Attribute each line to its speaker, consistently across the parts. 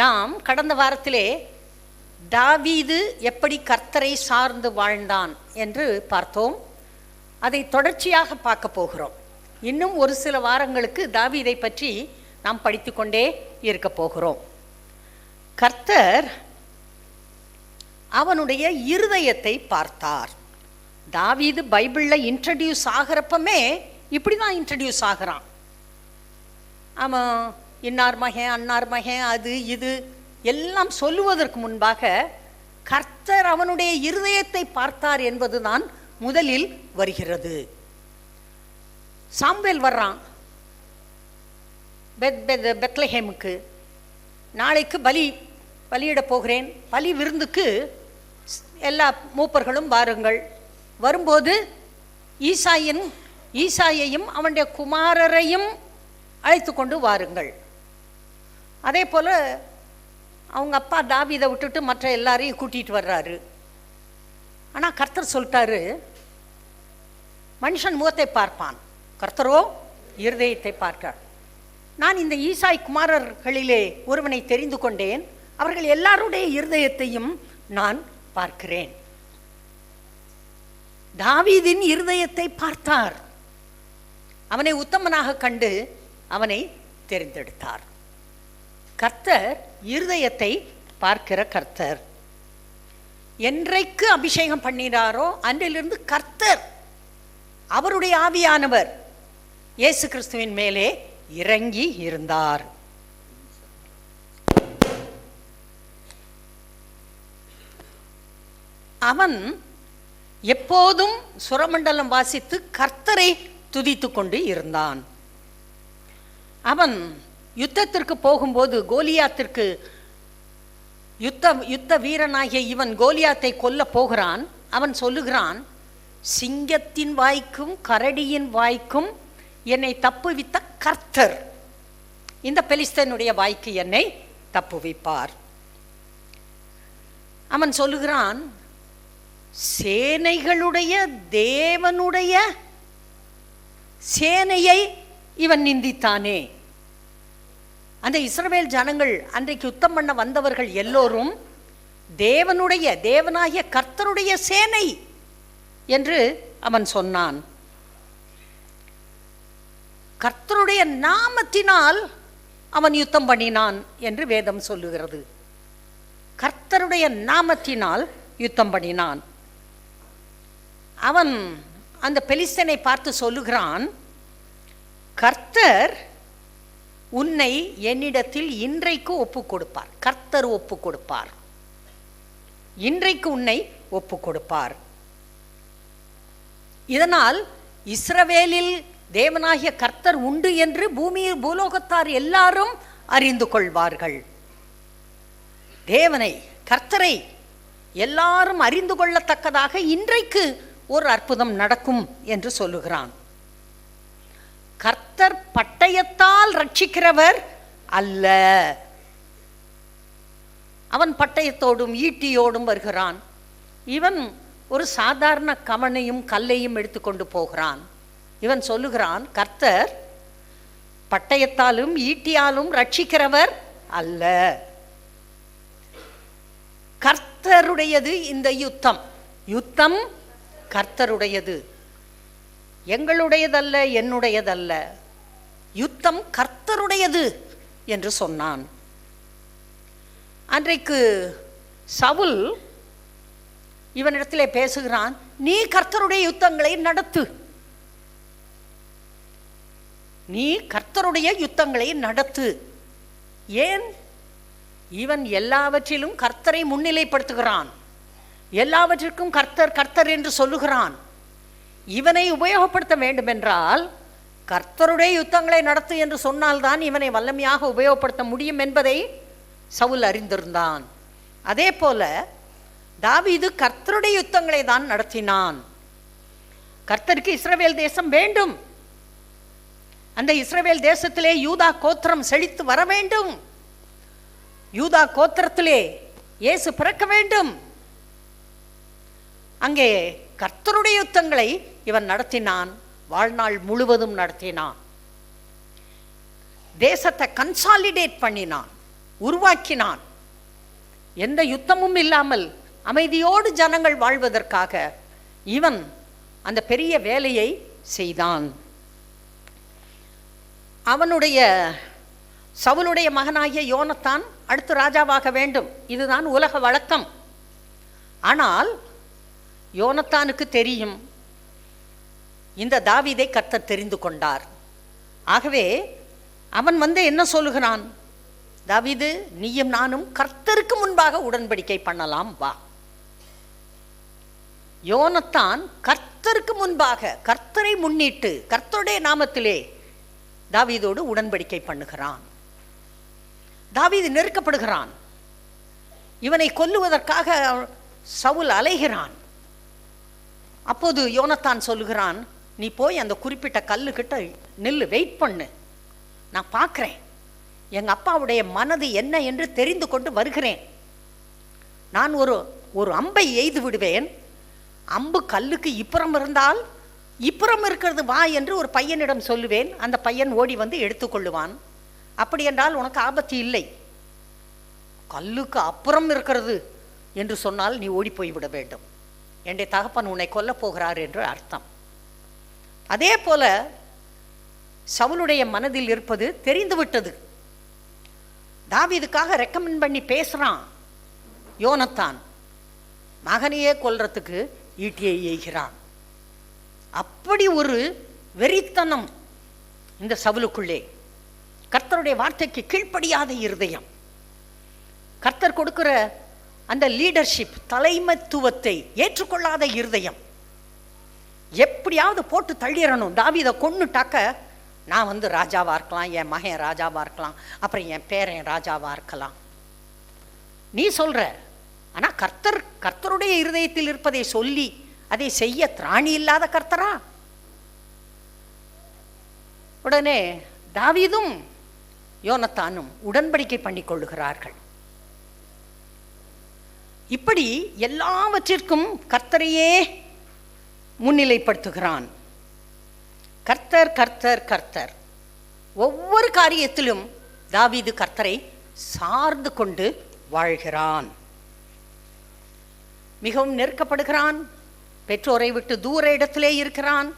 Speaker 1: நாம் கடந்த வாரத்திலே தாவீது எப்படி கர்த்தரை சார்ந்து வாழ்ந்தான் என்று பார்த்தோம். அதை தொடர்ச்சியாக பார்க்க போகிறோம். இன்னும் ஒரு சில வாரங்களுக்கு தாவீதை பற்றி நாம் படித்து கொண்டே இருக்க போகிறோம். கர்த்தர் அவனுடைய இருதயத்தை பார்த்தார். தாவீது பைபிளில் இன்ட்ரடியூஸ் ஆகிறப்பமே இப்படி தான் இன்ட்ரடியூஸ் ஆகிறான். அவன் இன்னார் மகன் அன்னார் மகன் அது இது எல்லாம் சொல்லுவதற்கு முன்பாக கர்த்தர் அவனுடைய இருதயத்தை பார்த்தார் என்பதுதான் முதலில் வருகிறது. சாம்பேல் வர்றான் பெத்லஹேமுக்கு. நாளைக்கு பலியிட போகிறேன், பலி விருந்துக்கு எல்லா மூப்பர்களும் வாருங்கள். வரும்போது ஈசாயையும் அவனுடைய குமாரரையும் அழைத்து கொண்டு வாருங்கள். அதே போல் அவங்க அப்பா தாவீதை விட்டுட்டு மற்ற எல்லாரையும் கூட்டிகிட்டு வர்றாரு. ஆனால் கர்த்தர் சொல்லிட்டாரு, மனுஷன் முகத்தை பார்ப்பான், கர்த்தரோ இருதயத்தை பார்க்கிறார். நான் இந்த ஈசாய் குமாரர்களிலே ஒருவனை தெரிந்து கொண்டேன், அவர்கள் எல்லாருடைய இருதயத்தையும் நான் பார்க்கிறேன். தாவீதின் இருதயத்தை பார்த்தார். அவனை உத்தமனாக கண்டு அவனை தெரிந்தெடுத்தார். கர்த்தர் இருதயத்தை பார்க்கிற கர்த்தர். என்றைக்கு அபிஷேகம் பண்ணினாரோ அன்றிலிருந்து கர்த்தர் அவருடைய ஆவியானவர் இயேசு கிறிஸ்துவின் மேலே இறங்கி இருந்தார். அவன் எப்போதும் சுரமண்டலம் வாசித்து கர்த்தரை துதித்து கொண்டு இருந்தான். அவன் யுத்தத்திற்கு போகும்போது கோலியாத்திற்கு யுத்த வீரனாகிய இவன் கோலியாத்தை கொல்ல போகிறான். அவன் சொல்லுகிறான், சிங்கத்தின் வாய்க்கும் கரடியின் வாய்க்கும் என்னை தப்புவித்த கர்த்தர் இந்த பெலிஸ்தனுடைய வாய்க்கு என்னை தப்புவிப்பார். அவன் சொல்லுகிறான், சேனைகளுடைய தேவனுடைய சேனையை இவன் நிந்தித்தானே. அந்த இஸ்ரவேல் ஜனங்கள் அன்றைக்கு யுத்தம் பண்ண வந்தவர்கள் எல்லோரும் தேவனாகிய கர்த்தருடைய சேனை என்று அவன் சொன்னான். கர்த்தருடைய நாமத்தினால் அவன் யுத்தம் பண்ணினான் என்று வேதம் சொல்லுகிறது. கர்த்தருடைய நாமத்தினால் யுத்தம் பண்ணினான். அவன் அந்த பெலிஸ்தனை பார்த்து சொல்லுகிறான், கர்த்தர் உன்னை என்னிடத்தில் இன்றைக்கு ஒப்பு கொடுப்பார். கர்த்தர் ஒப்பு கொடுப்பார், இன்றைக்கு உன்னை ஒப்பு கொடுப்பார். இதனால் இஸ்ரவேலில் தேவனாகிய கர்த்தர் உண்டு என்று பூமியில் பூலோகத்தார் எல்லாரும் அறிந்து கொள்வார்கள். தேவனை கர்த்தரை எல்லாரும் அறிந்து கொள்ளத்தக்கதாக இன்றைக்கு ஒரு அற்புதம் நடக்கும் என்று சொல்லுகிறான். கர்த்தர் பட்டயத்தால் ரட்சிக்கிறவர் அல்ல. அவன் பட்டயத்தோடும் ஈட்டியோடும் வருகிறான். இவன் ஒரு சாதாரண கவனையும் கல்லையும் எடுத்துக்கொண்டு போகிறான். இவன் சொல்லுகிறான், கர்த்தர் பட்டயத்தாலும் ஈட்டியாலும் ரட்சிக்கிறவர் அல்ல. கர்த்தருடையது இந்த யுத்தம் கர்த்தருடையது, எங்களுடையதல்ல, என்னுடையதல்ல. யுத்தம் கர்த்தருடையது என்று சொன்னான். அன்றைக்கு சவுல் இவனிடத்திலே பேசுகிறான், நீ கர்த்தருடைய யுத்தங்களை நடத்து, நீ கர்த்தருடைய யுத்தங்களை நடத்து. ஏன்? இவன் எல்லாவற்றிலும் கர்த்தரை முன்னிலைப்படுத்துகிறான், எல்லாவற்றிற்கும் கர்த்தர் கர்த்தர் என்று சொல்லுகிறான். இவனை உபயோகப்படுத்த வேண்டும் என்றால் கர்த்தருடைய யுத்தங்களை நடத்து என்று சொன்னால்தான் இவனை வல்லமையாக உபயோகப்படுத்த முடியும் என்பதை சவுல் அறிந்திருந்தான். அதே போல தாவீது கர்த்தருடைய யுத்தங்களை தான் நடத்தினான். கர்த்தருக்கு இஸ்ரவேல் தேசம் வேண்டும். அந்த இஸ்ரவேல் தேசத்திலே யூதா கோத்திரம் செழித்து வர வேண்டும். யூதா கோத்திரத்திலே இயேசு பிறக்க வேண்டும். அங்கே கர்த்தருடைய யுத்தங்களை இவன் நடத்தினான். வாழ்நாள் முழுவதும் நடத்தினான். தேசத்தை கன்சாலிடேட் பண்ணினான். உருவாக்கினான். எந்த யுத்தமும் இல்லாமல் அமைதியோடு ஜனங்கள் வாழ்வதற்காக இவன் அந்த பெரிய வேலையை செய்தான். அவனுடைய சவுலுடைய மகனாகிய யோனத்தான் அடுத்து ராஜாவாக வேண்டும், இதுதான் உலக வழக்கம். ஆனால் யோனத்தானுக்கு தெரியும் இந்த தாவீதை கர்த்தர் தெரிந்து கொண்டார். ஆகவே அவன் என்ன சொல்லுகிறான், தாவீது நீயும் நானும் கர்த்தருக்கு முன்பாக உடன்படிக்கை பண்ணலாம் வா. யோனத்தான் கர்த்தருக்கு முன்பாக கர்த்தரை முன்னிட்டு கர்த்தருடைய நாமத்திலே தாவீதோடு உடன்படிக்கை பண்ணுகிறான். தாவீது நெருக்கப்படுகிறான். இவனை கொல்லுவதற்காக சவுல் அலைகிறான். அப்போது யோனத்தான் சொல்லுகிறான், நீ போய் அந்த குறிப்பிட்ட கல்லுக்கிட்ட நில்லு, வெயிட் பண்ணு, நான் பார்க்குறேன், எங்கள் அப்பாவுடைய மனது என்ன என்று தெரிந்து கொண்டு வருகிறேன். நான் ஒரு அம்பை எய்து விடுவேன், அம்பு கல்லுக்கு இப்புறம் இருந்தால் இப்புறம் இருக்கிறது வா என்று ஒரு பையனிடம் சொல்லுவேன், அந்த பையன் ஓடி வந்து எடுத்துக்கொள்ளுவான். அப்படி என்றால் உனக்கு ஆபத்து இல்லை. கல்லுக்கு அப்புறம் இருக்கிறது என்று சொன்னால் நீ ஓடி போய்விட வேண்டும், என்னுடைய தகப்பன் உன்னை கொல்ல போகிறார் என்று அர்த்தம். அதே போல சவுலுடைய மனதில் இருப்பது தெரிந்துவிட்டது. தாவீதுக்காக ரெக்கமெண்ட் பண்ணி பேசுகிறான். யோனத்தான் மகனையே கொல்றதுக்கு ஈட்டியை எய்கிறான். அப்படி ஒரு வெறித்தனம் இந்த சவுலுக்குள்ளே. கர்த்தருடைய வார்த்தைக்கு கீழ்ப்படியாத இருதயம், கர்த்தர் கொடுக்கிற அந்த லீடர்ஷிப் தலைமைத்துவத்தை ஏற்றுக்கொள்ளாத இருதயம். எப்படியாவது போட்டு தள்ளிடணும். தாவீதை கொன்னுட்டாக்க நான் ராஜாவாக இருக்கலாம், என் மகன் ராஜாவாக இருக்கலாம், அப்புறம் என் பேரன் ராஜாவாக இருக்கலாம் நீ சொல்ற. ஆனால் கர்த்தருடைய இருதயத்தில் இருப்பதை சொல்லி அதை செய்ய திராணி இல்லாத கர்த்தரா? உடனே தாவீதும் யோனத்தானும் உடன்படிக்கை பண்ணி கொள்ளுகிறார்கள். இப்படி எல்லாவற்றிற்கும் கர்த்தரையே முன்னிலைப்படுத்துகிறான். கர்த்தர் கர்த்தர் கர்த்தர். ஒவ்வொரு காரியத்திலும் தாவீது கர்த்தரை சார்ந்து கொண்டு வாழ்கிறான். மிகவும் நெருக்கப்படுகிறான். பெற்றோரை விட்டு தூர இடத்திலே இருக்கிறான்.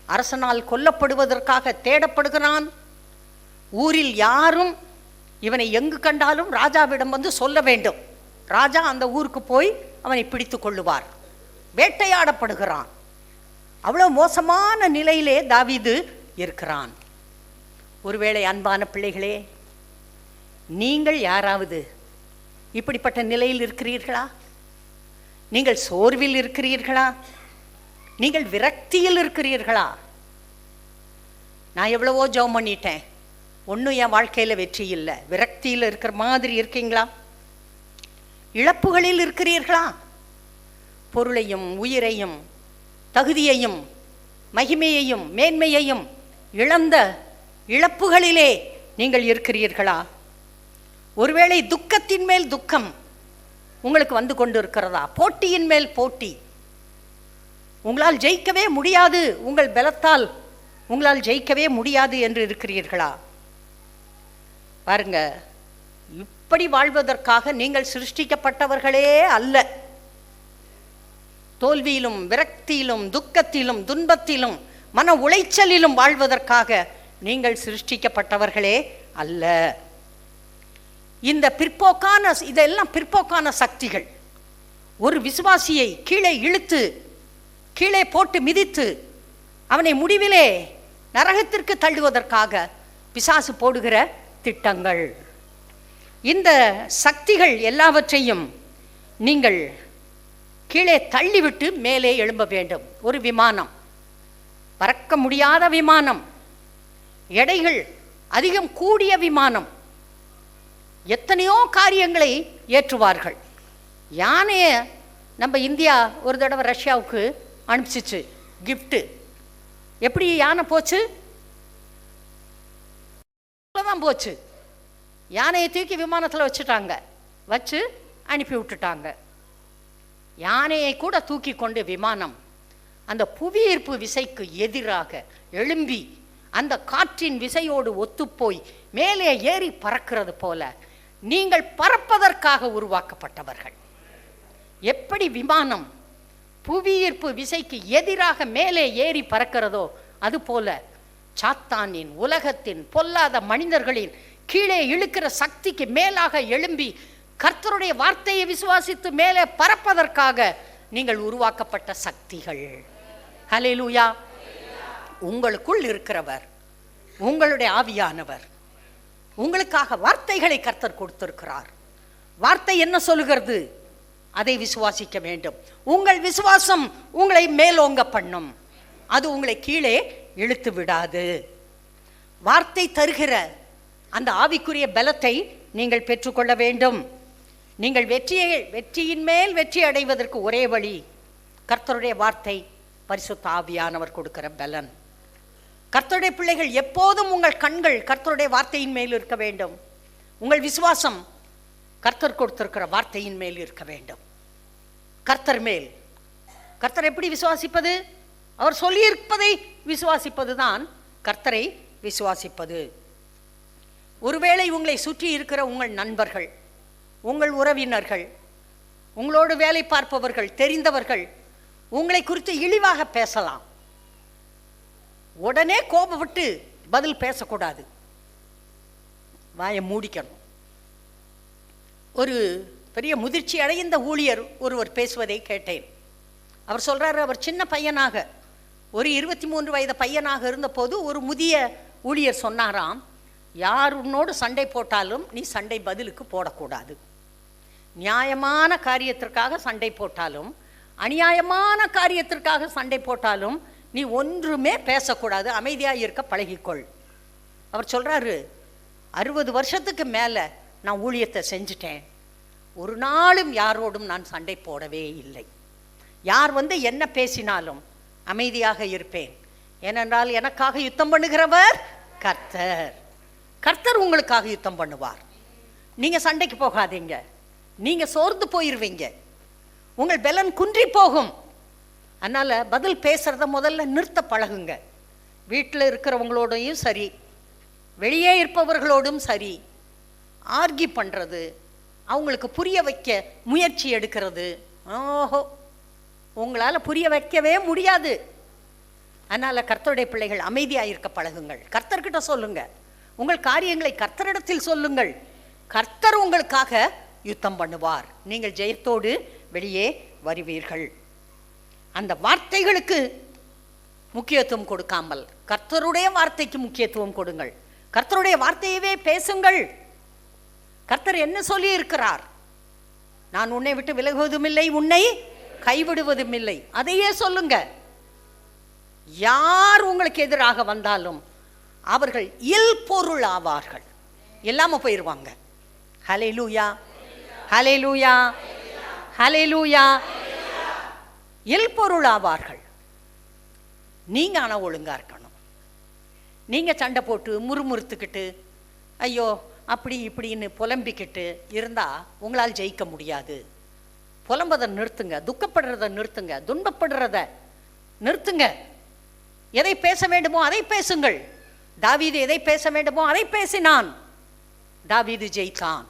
Speaker 1: அரசனால் கொல்லப்படுவதற்காக தேடப்படுகிறான். ஊரில் யாரும் இவனை எங்கு கண்டாலும் ராஜாவிடம் சொல்ல வேண்டும். ராஜா அந்த ஊருக்கு போய் அவனை பிடித்து கொள்ளுவார். வேட்டையாடப்படுகிறான். அவ்வளோ மோசமான நிலையிலே தாவீது இருக்கிறான். ஒருவேளை அன்பான பிள்ளைகளே, நீங்கள் யாராவது இப்படிப்பட்ட நிலையில் இருக்கிறீர்களா? நீங்கள் சோர்வில் இருக்கிறீர்களா? நீங்கள் விரக்தியில் இருக்கிறீர்களா? நான் எவ்வளவோ ஜெபம் பண்ணிட்டேன், ஒன்றும் என் வாழ்க்கையில் வெற்றி இல்லை, விரக்தியில் இருக்கிற மாதிரி இருக்கீங்களா? இழப்புகளில் இருக்கிறீர்களா? பொருளையும் உயிரையும் தகுதியையும் மகிமையையும் மேன்மையையும் இழந்த இழப்புகளிலே நீங்கள் இருக்கிறீர்களா? ஒருவேளை துக்கத்தின் மேல் துக்கம் உங்களுக்கு வந்து கொண்டு இருக்கிறதா? போட்டியின் மேல் போட்டி. உங்களால் ஜெயிக்கவே முடியாது, உங்கள் பலத்தால் உங்களால் ஜெயிக்கவே முடியாது என்று இருக்கிறீர்களா? பாருங்க, இப்படி வாழ்வதற்காக நீங்கள் சிருஷ்டிக்கப்பட்டவர்களே அல்ல. தோல்வியிலும் விரக்தியிலும் துக்கத்திலும் துன்பத்திலும் மன உளைச்சலிலும் வாழ்வதற்காக நீங்கள் சிருஷ்டிக்கப்பட்டவர்களே அல்ல. இந்த இதெல்லாம் பிற்போக்கான சக்திகள் ஒரு விசுவாசியை கீழே இழுத்து கீழே போட்டு மிதித்து அவனை முடிவிலே நரகத்திற்கு தள்ளுவதற்காக பிசாசு போடுகிற திட்டங்கள். இந்த சக்திகள் எல்லாவற்றையும் நீங்கள் கீழே தள்ளிவிட்டு மேலே எழும்ப வேண்டும். ஒரு விமானம், பறக்க முடியாத விமானம், எடைகள் அதிகம் கூடிய விமானம், எத்தனையோ காரியங்களை ஏற்றுவார்கள். யானையை நம்ம இந்தியா ஒரு தடவை ரஷ்யாவுக்கு அனுப்பிச்சிச்சு கிஃப்ட்டு. எப்படி யானை போச்சு? தான் போச்சு. யானையை தூக்கி விமானத்தில் வச்சு அனுப்பி விட்டுட்டாங்க. யானையை கூட தூக்கி கொண்டு விமானம் அந்த புவியீர்ப்பு விசைக்கு எதிராக எழும்பி அந்த காற்றின் விசையோடு ஒத்துப்போய் மேலே ஏறி பறக்கிறது போல நீங்கள் பறப்பதற்காக உருவாக்கப்பட்டவர்கள். எப்படி விமானம் புவியீர்ப்பு விசைக்கு எதிராக மேலே ஏறி பறக்கிறதோ அதுபோல சாத்தானின், உலகத்தின், பொல்லாத மனிதர்களின் கீழே இழுக்கிற சக்திக்கு மேலாக எழும்பி கர்த்தருடைய வார்த்தையை விசுவாசித்து மேலே பறப்பதற்காக நீங்கள் உருவாக்கப்பட்ட சக்திகள். ஹல்லேலூயா. உங்களுக்குள் இருக்கிறவர், உங்களுடைய ஆவியானவர், உங்களுக்காக வார்த்தைகளை கர்த்தர் கொடுத்திருக்கிறார். வார்த்தை என்ன சொல்லுகிறது? அதை விசுவாசிக்க வேண்டும். உங்கள் விசுவாசம் உங்களை மேலோங்க பண்ணும், அது உங்களை கீழே இழுத்து விடாது. வார்த்தை தருகிற அந்த ஆவிக்குரிய பலத்தை நீங்கள் பெற்றுக்கொள்ள வேண்டும். நீங்கள் வெற்றியின் மேல் வெற்றி அடைவதற்கு ஒரே வழி கர்த்தருடைய வார்த்தை, பரிசுத்த ஆவியானவர் கொடுக்கிற பலன். கர்த்தருடைய பிள்ளைகள், எப்போதும் உங்கள் கண்கள் கர்த்தருடைய வார்த்தையின் மேல் இருக்க வேண்டும். உங்கள் விசுவாசம் கர்த்தர் கொடுத்திருக்கிற வார்த்தையின் மேல் இருக்க வேண்டும். கர்த்தர் மேல். கர்த்தர் எப்படி விசுவாசிப்பது? அவர் சொல்லியிருப்பதை விசுவாசிப்பது தான் கர்த்தரை விசுவாசிப்பது. ஒருவேளை உங்களை சுற்றி இருக்கிற உங்கள் நண்பர்கள், உங்கள் உறவினர்கள், உங்களோடு வேலை பார்ப்பவர்கள், தெரிந்தவர்கள் உங்களை குறித்து இழிவாக பேசலாம். உடனே கோபப்பட்டு பதில் பேசக்கூடாது, வாயை மூடிக்கணும். ஒரு பெரிய முதிர்ச்சி அடைந்த ஊழியர் ஒருவர் பேசுவதை கேட்டேன். அவர் சொல்றாரு, அவர் சின்ன பையனாக, ஒரு 23 வயது பையனாக இருந்தபோது ஒரு முதிய ஊழியர் சொன்னாராம், யார் உன்னோடு சண்டை போட்டாலும் நீ சண்டை பதிலுக்கு போடக்கூடாது. நியாயமான காரியத்திற்காக சண்டை போட்டாலும், அநியாயமான காரியத்திற்காக சண்டை போட்டாலும் நீ ஒன்றுமே பேசக்கூடாது, அமைதியாக இருக்க பழகிக்கொள். அவர் சொல்றாரு, 60 வருஷத்துக்கு மேலே நான் ஊழியத்தை செஞ்சுட்டேன், ஒரு நாளும் யாரோடும் நான் சண்டை போடவே இல்லை. யார் என்ன பேசினாலும் அமைதியாக இருப்பேன். ஏனென்றால் எனக்காக யுத்தம் பண்ணுகிறவர் கர்த்தர். கர்த்தர் உங்களுக்காக யுத்தம் பண்ணுவார். நீங்க சண்டைக்கு போகாதீங்க, நீங்க சோர்ந்து போயிருவீங்க, உங்கள் பலன் குன்றி போகும். அதனால பதில் பேசுறத முதல்ல நிறுத்த பழகுங்க. வீட்டில் இருக்கிறவங்களோடையும் சரி, வெளியே இருப்பவர்களோடும் சரி, ஆர்கி பண்றது, அவங்களுக்கு புரிய வைக்க முயற்சி எடுக்கிறது, உங்களால் புரிய வைக்கவே முடியாது. அதனால் கர்த்தருடைய பிள்ளைகள் அமைதியாக இருக்க பழகுங்கள். கர்த்தர்கிட்ட சொல்லுங்க, உங்கள் காரியங்களை கர்த்தரிடத்தில் சொல்லுங்கள். கர்த்தர் உங்களுக்காக யுத்தம் பண்ணுவார், நீங்கள் ஜெயத்தோடு வெளியே வருவீர்கள். அந்த வார்த்தைகளுக்கு முக்கியத்துவம் கொடுக்காமல் கர்த்தருடைய வார்த்தைக்கு முக்கியத்துவம் கொடுங்கள். கர்த்தருடைய வார்த்தையவே பேசுங்கள். கர்த்தர் என்ன சொல்லி இருக்கிறார்? நான் உன்னை விட்டு விலகுவதும் இல்லை, உன்னை கைவிடுவதும் இல்லை, அதையே சொல்லுங்க. யார் உங்களுக்கு எதிராக வந்தாலும் அவர்கள் இல் பொருள் ஆவார்கள், இல்லாம போயிருவாங்க. ஹல்லேலூயா, ஹல்லேலூயா, ஹல்லேலூயா. இல் பொருள் ஆவார்கள். நீங்க ஆனா ஒழுங்கா இருக்கணும். நீங்க சண்டை போட்டு முறுமுறுத்துக்கிட்டு ஐயோ அப்படி இப்படின்னு புலம்பிக்கிட்டு இருந்தா உங்களால் ஜெயிக்க முடியாது. புலம்பதை நிறுத்துங்க, துக்கப்படுறத நிறுத்துங்க, துன்பப்படுறத நிறுத்துங்க. எதை பேச வேண்டுமோ அதை பேசுங்கள். தாவீது எதை பேச வேண்டுமோ அதை பேசினான். தாவீது ஜெயித்தான்,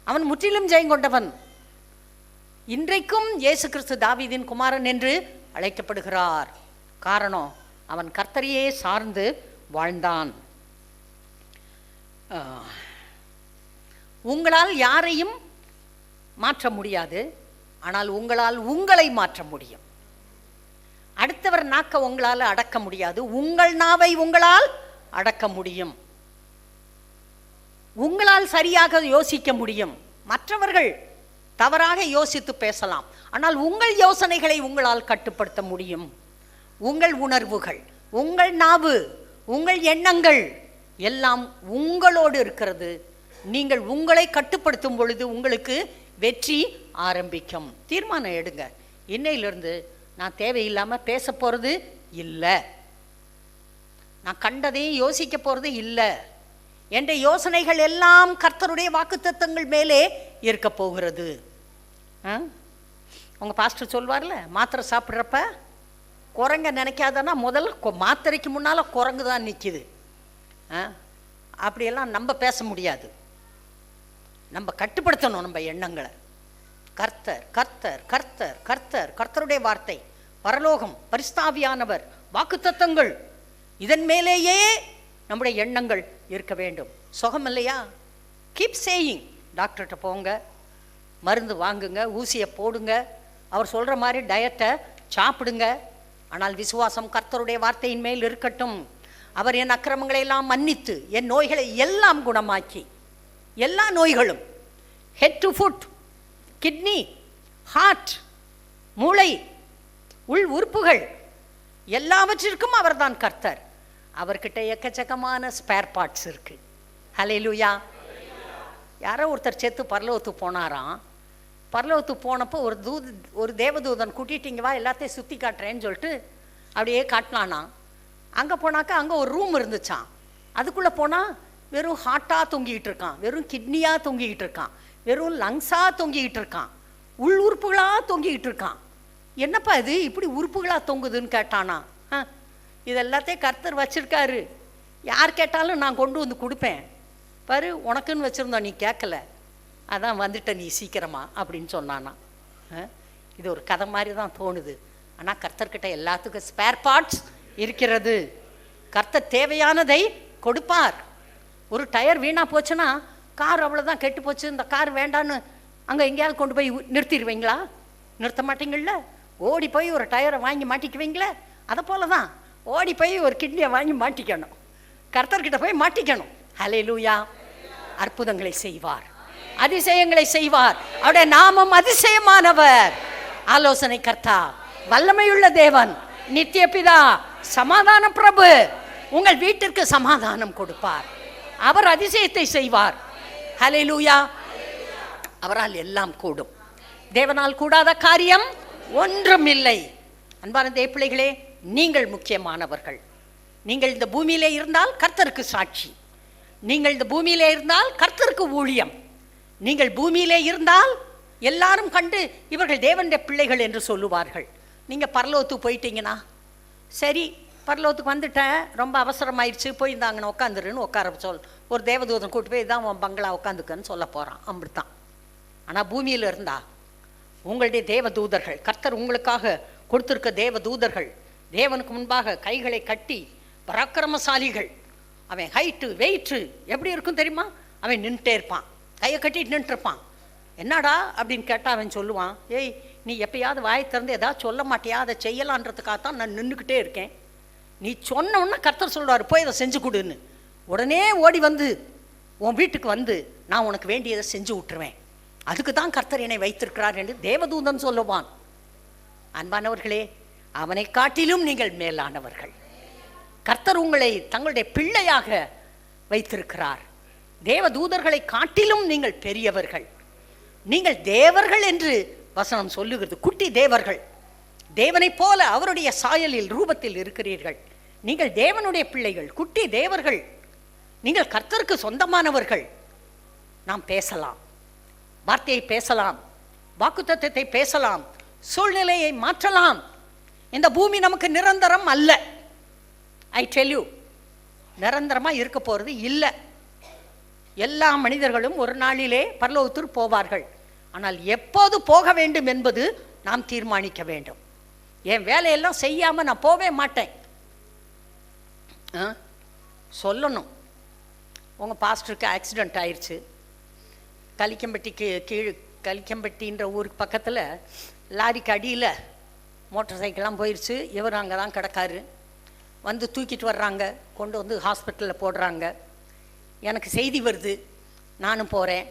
Speaker 1: அவன் முற்றிலும் ஜெயங்கொண்டவன். இன்றைக்கும் இயேசு கிறிஸ்து தாவீதின் குமாரன் என்று அழைக்கப்படுகிறார். காரணம், அவன் கர்த்தரையே சார்ந்து வாழ்ந்தான். உங்களால் யாரையும் மாற்ற முடியாது, ஆனால் உங்களால் உங்களை மாற்ற முடியும். அடுத்தவர் நாக்க உங்களால் அடக்க முடியாது, உங்கள் நாவை உங்களால் அடக்க முடியும். உங்களால் சரியாக யோசிக்க முடியும். மற்றவர்கள் தவறாக யோசித்து பேசலாம், ஆனால் உங்கள் யோசனைகளை உங்களால் கட்டுப்படுத்த முடியும். உங்கள் உணர்வுகள், உங்கள் நாவு, உங்கள் எண்ணங்கள் எல்லாம் உங்களோடு இருக்கிறது. நீங்கள் உங்களை கட்டுப்படுத்தும் பொழுது உங்களுக்கு வெற்றி ஆரம்பிக்கும். தீர்மானம் எடுங்க, இன்னையிலிருந்து நான் தேவையில்லாமல் பேச போகிறது இல்லை, நான் கண்டதையும் யோசிக்க போகிறது இல்லை, என்ற யோசனைகள் எல்லாம் கர்த்தருடைய வாக்குத்தத்தங்கள் மேலே இருக்க போகிறது. உங்கள் பாஸ்டர் சொல்வார்ல, மாத்திரை சாப்பிட்றப்ப குரங்க நினைக்காதன்னா முதல்ல மாத்திரைக்கு முன்னால் குரங்கு தான் நிற்கிது. அப்படியெல்லாம் நம்ம பேச முடியாது. நம்ம கட்டுப்படுத்தணும் நம்ம எண்ணங்களை. கர்த்தர் கர்த்தர் கர்த்தர் கர்த்தர் கர்த்தருடைய வார்த்தை, பரலோகம், பரிசுத்தாவியானவர், வாக்குத்தத்தங்கள், இதன் மேலேயே நம்முடைய எண்ணங்கள் இருக்க வேண்டும். சுகம் இல்லையா? Keep saying. டாக்டர்கிட்ட போங்க, மருந்து வாங்குங்க, ஊசியை போடுங்க, அவர் சொல்கிற மாதிரி டயட்டை சாப்பிடுங்க. ஆனால் விசுவாசம் கர்த்தருடைய வார்த்தையின் மேல் இருக்கட்டும். அவர் என் அக்கிரமங்களை எல்லாம் மன்னித்து என் நோய்களை எல்லாம் குணமாக்கி, எல்லா நோய்களும், head to foot, kidney, heart, மூளை, உள் உறுப்புகள் எல்லாவற்றிற்கும் அவர்தான் கர்த்தர். அவர்கிட்ட எக்கச்சக்கமான ஸ்பேர் பார்ட்ஸ் இருக்கு. ஹல்லேலூயா. யாரோ ஒருத்தர் செத்து பரலோகத்துக்கு போனாராம். பரலோகத்துக்கு போனப்போ ஒரு தேவதூதன் கூட்டிட்டு இங்கே வா எல்லாத்தையும் சுற்றி காட்டுறேன்னு சொல்லிட்டு அப்படியே காட்டினானா. அங்கே போனாக்கா அங்கே ஒரு ரூம் இருந்துச்சான். அதுக்குள்ளே போனால் வெறும் ஹார்ட்டாக தொங்கிக்கிட்டு இருக்கான், வெறும் கிட்னியாக தொங்கிக்கிட்டு இருக்கான், வெறும் லங்ஸாக தொங்கிக்கிட்டு இருக்கான், உள் உறுப்புகளாக தொங்கிக்கிட்டு இருக்கான். என்னப்பா இது இப்படி உறுப்புகளாக தொங்குதுன்னு கேட்டானா. இது எல்லாத்தையும் கர்த்தர் வச்சிருக்காரு, யார் கேட்டாலும் நான் கொண்டு வந்து கொடுப்பேன், பாரு உனக்குன்னு வச்சுருந்தோம், நீ கேட்கல, அதான் வந்துட்ட நீ சீக்கிரமா அப்படின்னு சொன்னானா. இது ஒரு கதை மாதிரி தான் தோணுது. ஆனால் கர்த்தர்கிட்ட எல்லாத்துக்கும் ஸ்பேர் பார்ட்ஸ் இருக்கிறது. கர்த்தர் தேவையானதை கொடுப்பார். ஒரு டயர் வீணாக போச்சுன்னா கார் அவ்வளோதான் கெட்டு போச்சு, இந்த கார் வேண்டான்னு அங்கே எங்கேயாவது கொண்டு போய் நிறுத்திடுவீங்களா? நிறுத்த மாட்டீங்கள்ல. ஓடி போய் ஒரு டயரை வாங்கி மாட்டிக்குவீங்களே, அதை போல தான் ஓடி போய் ஒரு கிட்னியை வாங்கி மாட்டிக்கணும், கர்த்தர்கிட்ட போய் மாட்டிக்கணும். ஹல்லேலூயா. அற்புதங்களை செய்வார், அதிசயங்களை செய்வார். அவருடைய நாமம் அதிசயமானவர், ஆலோசனை கர்த்தா, வல்லமையுள்ள தேவன், நித்திய பிதா, சமாதான பிரபு. உங்கள் வீட்டிற்கு சமாதானம் கொடுப்பார். அவர் அதிசயத்தை செய்வார். ஹல்லேலூயா. அவரால் எல்லாம் கூடும். தேவனால் கூடாத காரியம் ஒன்றும் இல்லை. அன்பான தேவ பிள்ளைகளே, நீங்கள் முக்கியமானவர்கள். நீங்கள் இந்த பூமியிலே இருந்தால் கர்த்தருக்கு சாட்சி. நீங்கள் இந்த பூமியிலே இருந்தால் கர்த்தருக்கு ஊழியம். நீங்கள் பூமியிலே இருந்தால் எல்லாரும் கண்டு இவர்கள் தேவனுடைய பிள்ளைகள் என்று சொல்லுவார்கள். நீங்கள் பரலோகத்துக்கு போயிட்டீங்கன்னா, சரி பரலோகத்துக்கு வந்துட்டேன், ரொம்ப அவசரமாயிடுச்சு, போய் இந்தாங்கன்னு உட்காந்துருன்னு உட்கார சொல். ஒரு தேவதூதன் கூட்டு போய் இதான் உன் பங்களா உட்காந்துக்கன்னு சொல்ல போகிறான், அப்படித்தான். ஆனால் பூமியில் இருந்தா உங்களுடைய தேவ தூதர்கள், கர்த்தர் உங்களுக்காக கொடுத்துருக்க தேவ தூதர்கள், தேவனுக்கு முன்பாக கைகளை கட்டி பராக்கிரமசாலிகள். அவன் ஹைட்டு வெயிட்டு எப்படி இருக்கும் தெரியுமா? அவன் நின்றுட்டே இருப்பான், கையை கட்டிட்டு நின்றுருப்பான். என்னடா அப்படின்னு கேட்டால் அவன் சொல்லுவான், ஏய் நீ எப்பயாவது வாயை திறந்து ஏதாவது சொல்ல மாட்டியா, அதை செய்யலான்றதுக்காகத்தான் நான் நின்றுக்கிட்டே இருக்கேன். நீ சொன்ன உடனே கர்த்தர் சொல்லுவார், போய் அதை செஞ்சு கொடுன்னு. உடனே ஓடி வந்து உன் வீட்டுக்கு வந்து நான் உனக்கு வேண்டியதை செஞ்சு விட்டுருவேன். அதுக்கு தான் கர்த்தர் என்னை வைத்திருக்கிறார் என்று தேவதூதன் சொல்லுவான். அன்பானவர்களே, அவனை காட்டிலும் நீங்கள் மேலானவர்கள். கர்த்தர் உங்களை தங்களுடைய பிள்ளையாக வைத்திருக்கிறார். தேவதூதர்களை காட்டிலும் நீங்கள் பெரியவர்கள். நீங்கள் தேவர்கள் என்று வசனம் சொல்லுகிறது. குட்டி தேவர்கள், தேவனை போல அவருடைய சாயலில் ரூபத்தில் இருக்கிறீர்கள். நீங்கள் தேவனுடைய பிள்ளைகள், குட்டி தேவர்கள். நீங்கள் கர்த்தருக்கு சொந்தமானவர்கள். நாம் பேசலாம், வார்த்தையை பேசலாம், வாக்குத்தத்தத்தை பேசலாம், சூழ்நிலையை மாற்றலாம். இந்த பூமி நமக்கு நிரந்தரம் அல்ல. ஐ டெல் யூ, நிரந்தரமாக இருக்க போகிறது இல்லை. எல்லா மனிதர்களும் ஒரு நாளிலே பரலோகத்திற்கு போவார்கள். ஆனால் எப்போது போக வேண்டும் என்பது நாம் தீர்மானிக்க வேண்டும். என் வேலையெல்லாம் செய்யாமல் நான் போவே மாட்டேன் சொல்லணும். உங்கள் பாஸ்டருக்கு ஆக்சிடெண்ட் ஆயிடுச்சு. கலிக்கம்பட்டிக்கு கலிக்கம்பட்டின்ற ஊருக்கு பக்கத்தில் லாரிக்கு அடியில் மோட்டர் சைக்கிள்லாம் போயிடுச்சு. இவர் அங்கே தான் கிடக்காரு. வந்து தூக்கிட்டு வர்றாங்க, கொண்டு வந்து ஹாஸ்பிட்டலில் போடுறாங்க. எனக்கு செய்தி வருது, நானும் போகிறேன்.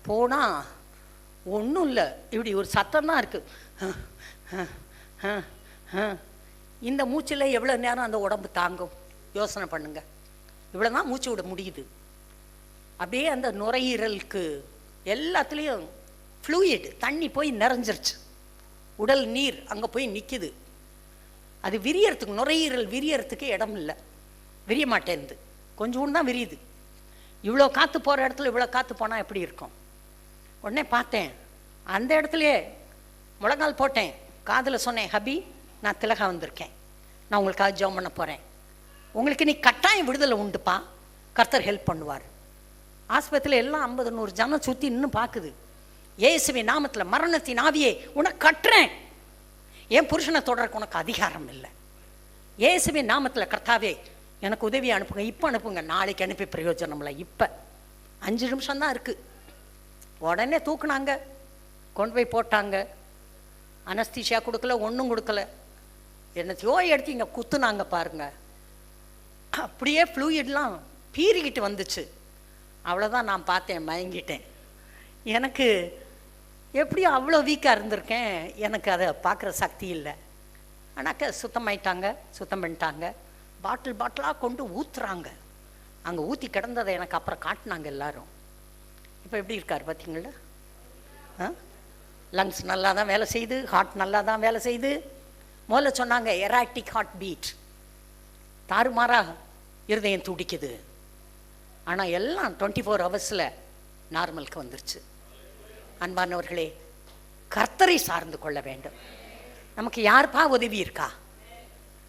Speaker 1: போனால் ஒன்றும் இல்லை, இப்படி ஒரு சத்தம் தான் இருக்குது. இந்த மூச்சில் எவ்வளோ நேரம் அந்த உடம்பு தாங்கும்? யோசனை பண்ணுங்க. இவ்வளோ தான் மூச்சு விட முடியுது. அப்படியே அந்த நுரையீரலுக்கு எல்லாத்துலேயும் ஃப்ளூயிட் தண்ணி போய் நிறைஞ்சிருச்சு. உடல் நீர் அங்கே போய் நிற்கிது. அது விரியறதுக்கு, நுரையீரல் விரியறதுக்கு இடம் இல்லை, விரிய மாட்டேன்து, கொஞ்சோண்டு தான் விரியுது. இவ்வளோ காற்று போகிற இடத்துல இவ்வளோ காற்று போனால் எப்படி இருக்கும்? உடனே பார்த்தேன், அந்த இடத்துலையே முழங்கால் போட்டேன், காதில் சொன்னேன், ஹபி நான் திலகா வந்திருக்கேன், நான் உங்களுக்காக ஜெபம் பண்ண போகிறேன், உங்களுக்கு நீ கட்டாயம் விடுதலை உண்டுப்பா, கர்த்தர் ஹெல்ப் பண்ணுவார். ஆஸ்பத்திரியில் எல்லாம் 50-100 ஜனம் சுற்றி இன்னும் பார்க்குது. இயேசுவின் நாமத்தில் மரணத்தின் ஆவியே உனக்கு கட்டுறேன், என் புருஷனை தொடர்க்கு உனக்கு அதிகாரம் இல்லை. இயேசுவின் நாமத்தில் கர்த்தாவே எனக்கு உதவி அனுப்புங்க, இப்போ அனுப்புங்க, நாளைக்கு அனுப்பி பிரயோஜனம் இல்லை, இப்போ 5 நிமிஷம்தான் இருக்குது. உடனே தூக்குனாங்க, கொண்டு போய் போட்டாங்க. அனஸ்தீஷியா கொடுக்கல, ஒன்றும் கொடுக்கல. என்னத்தையோ எடுத்து இங்கே குத்துனாங்க பாருங்க, அப்படியே ஃப்ளூயிட்லாம் பீறிக்கிட்டு வந்துச்சு. அவ்வளோதான், நான் பார்த்தேன், மயங்கிட்டேன். எனக்கு எப்படியோ அவ்வளோ வீக்காக இருந்திருக்கேன், எனக்கு அதை பார்க்குற சக்தி இல்லை. ஆனாக்க சுத்தமாயிட்டாங்க, சுத்தம் பண்ணிட்டாங்க. பாட்டிலாக கொண்டு ஊற்றுறாங்க. அங்கே ஊற்றி கிடந்ததை எனக்கு அப்புறம் காட்டினாங்க எல்லாரும். இப்போ எப்படி இருக்கார் பார்த்தீங்களா? லங்ஸ் நல்லா தான் வேலை செய்யுது, ஹார்ட் நல்லா தான் வேலை செய்யுது. முதல்ல சொன்னாங்க எராட்டிக் ஹார்ட் பீட், தாறுமாறாக இருதயம் துடிக்குது. ஆனால் எல்லாம் 24 ஹவர்ஸில் நார்மலுக்கு வந்துருச்சு. அன்பானவர்களே, கர்த்தரை சார்ந்து கொள்ள வேண்டும். நமக்கு யாருப்பா உதவி இருக்கா?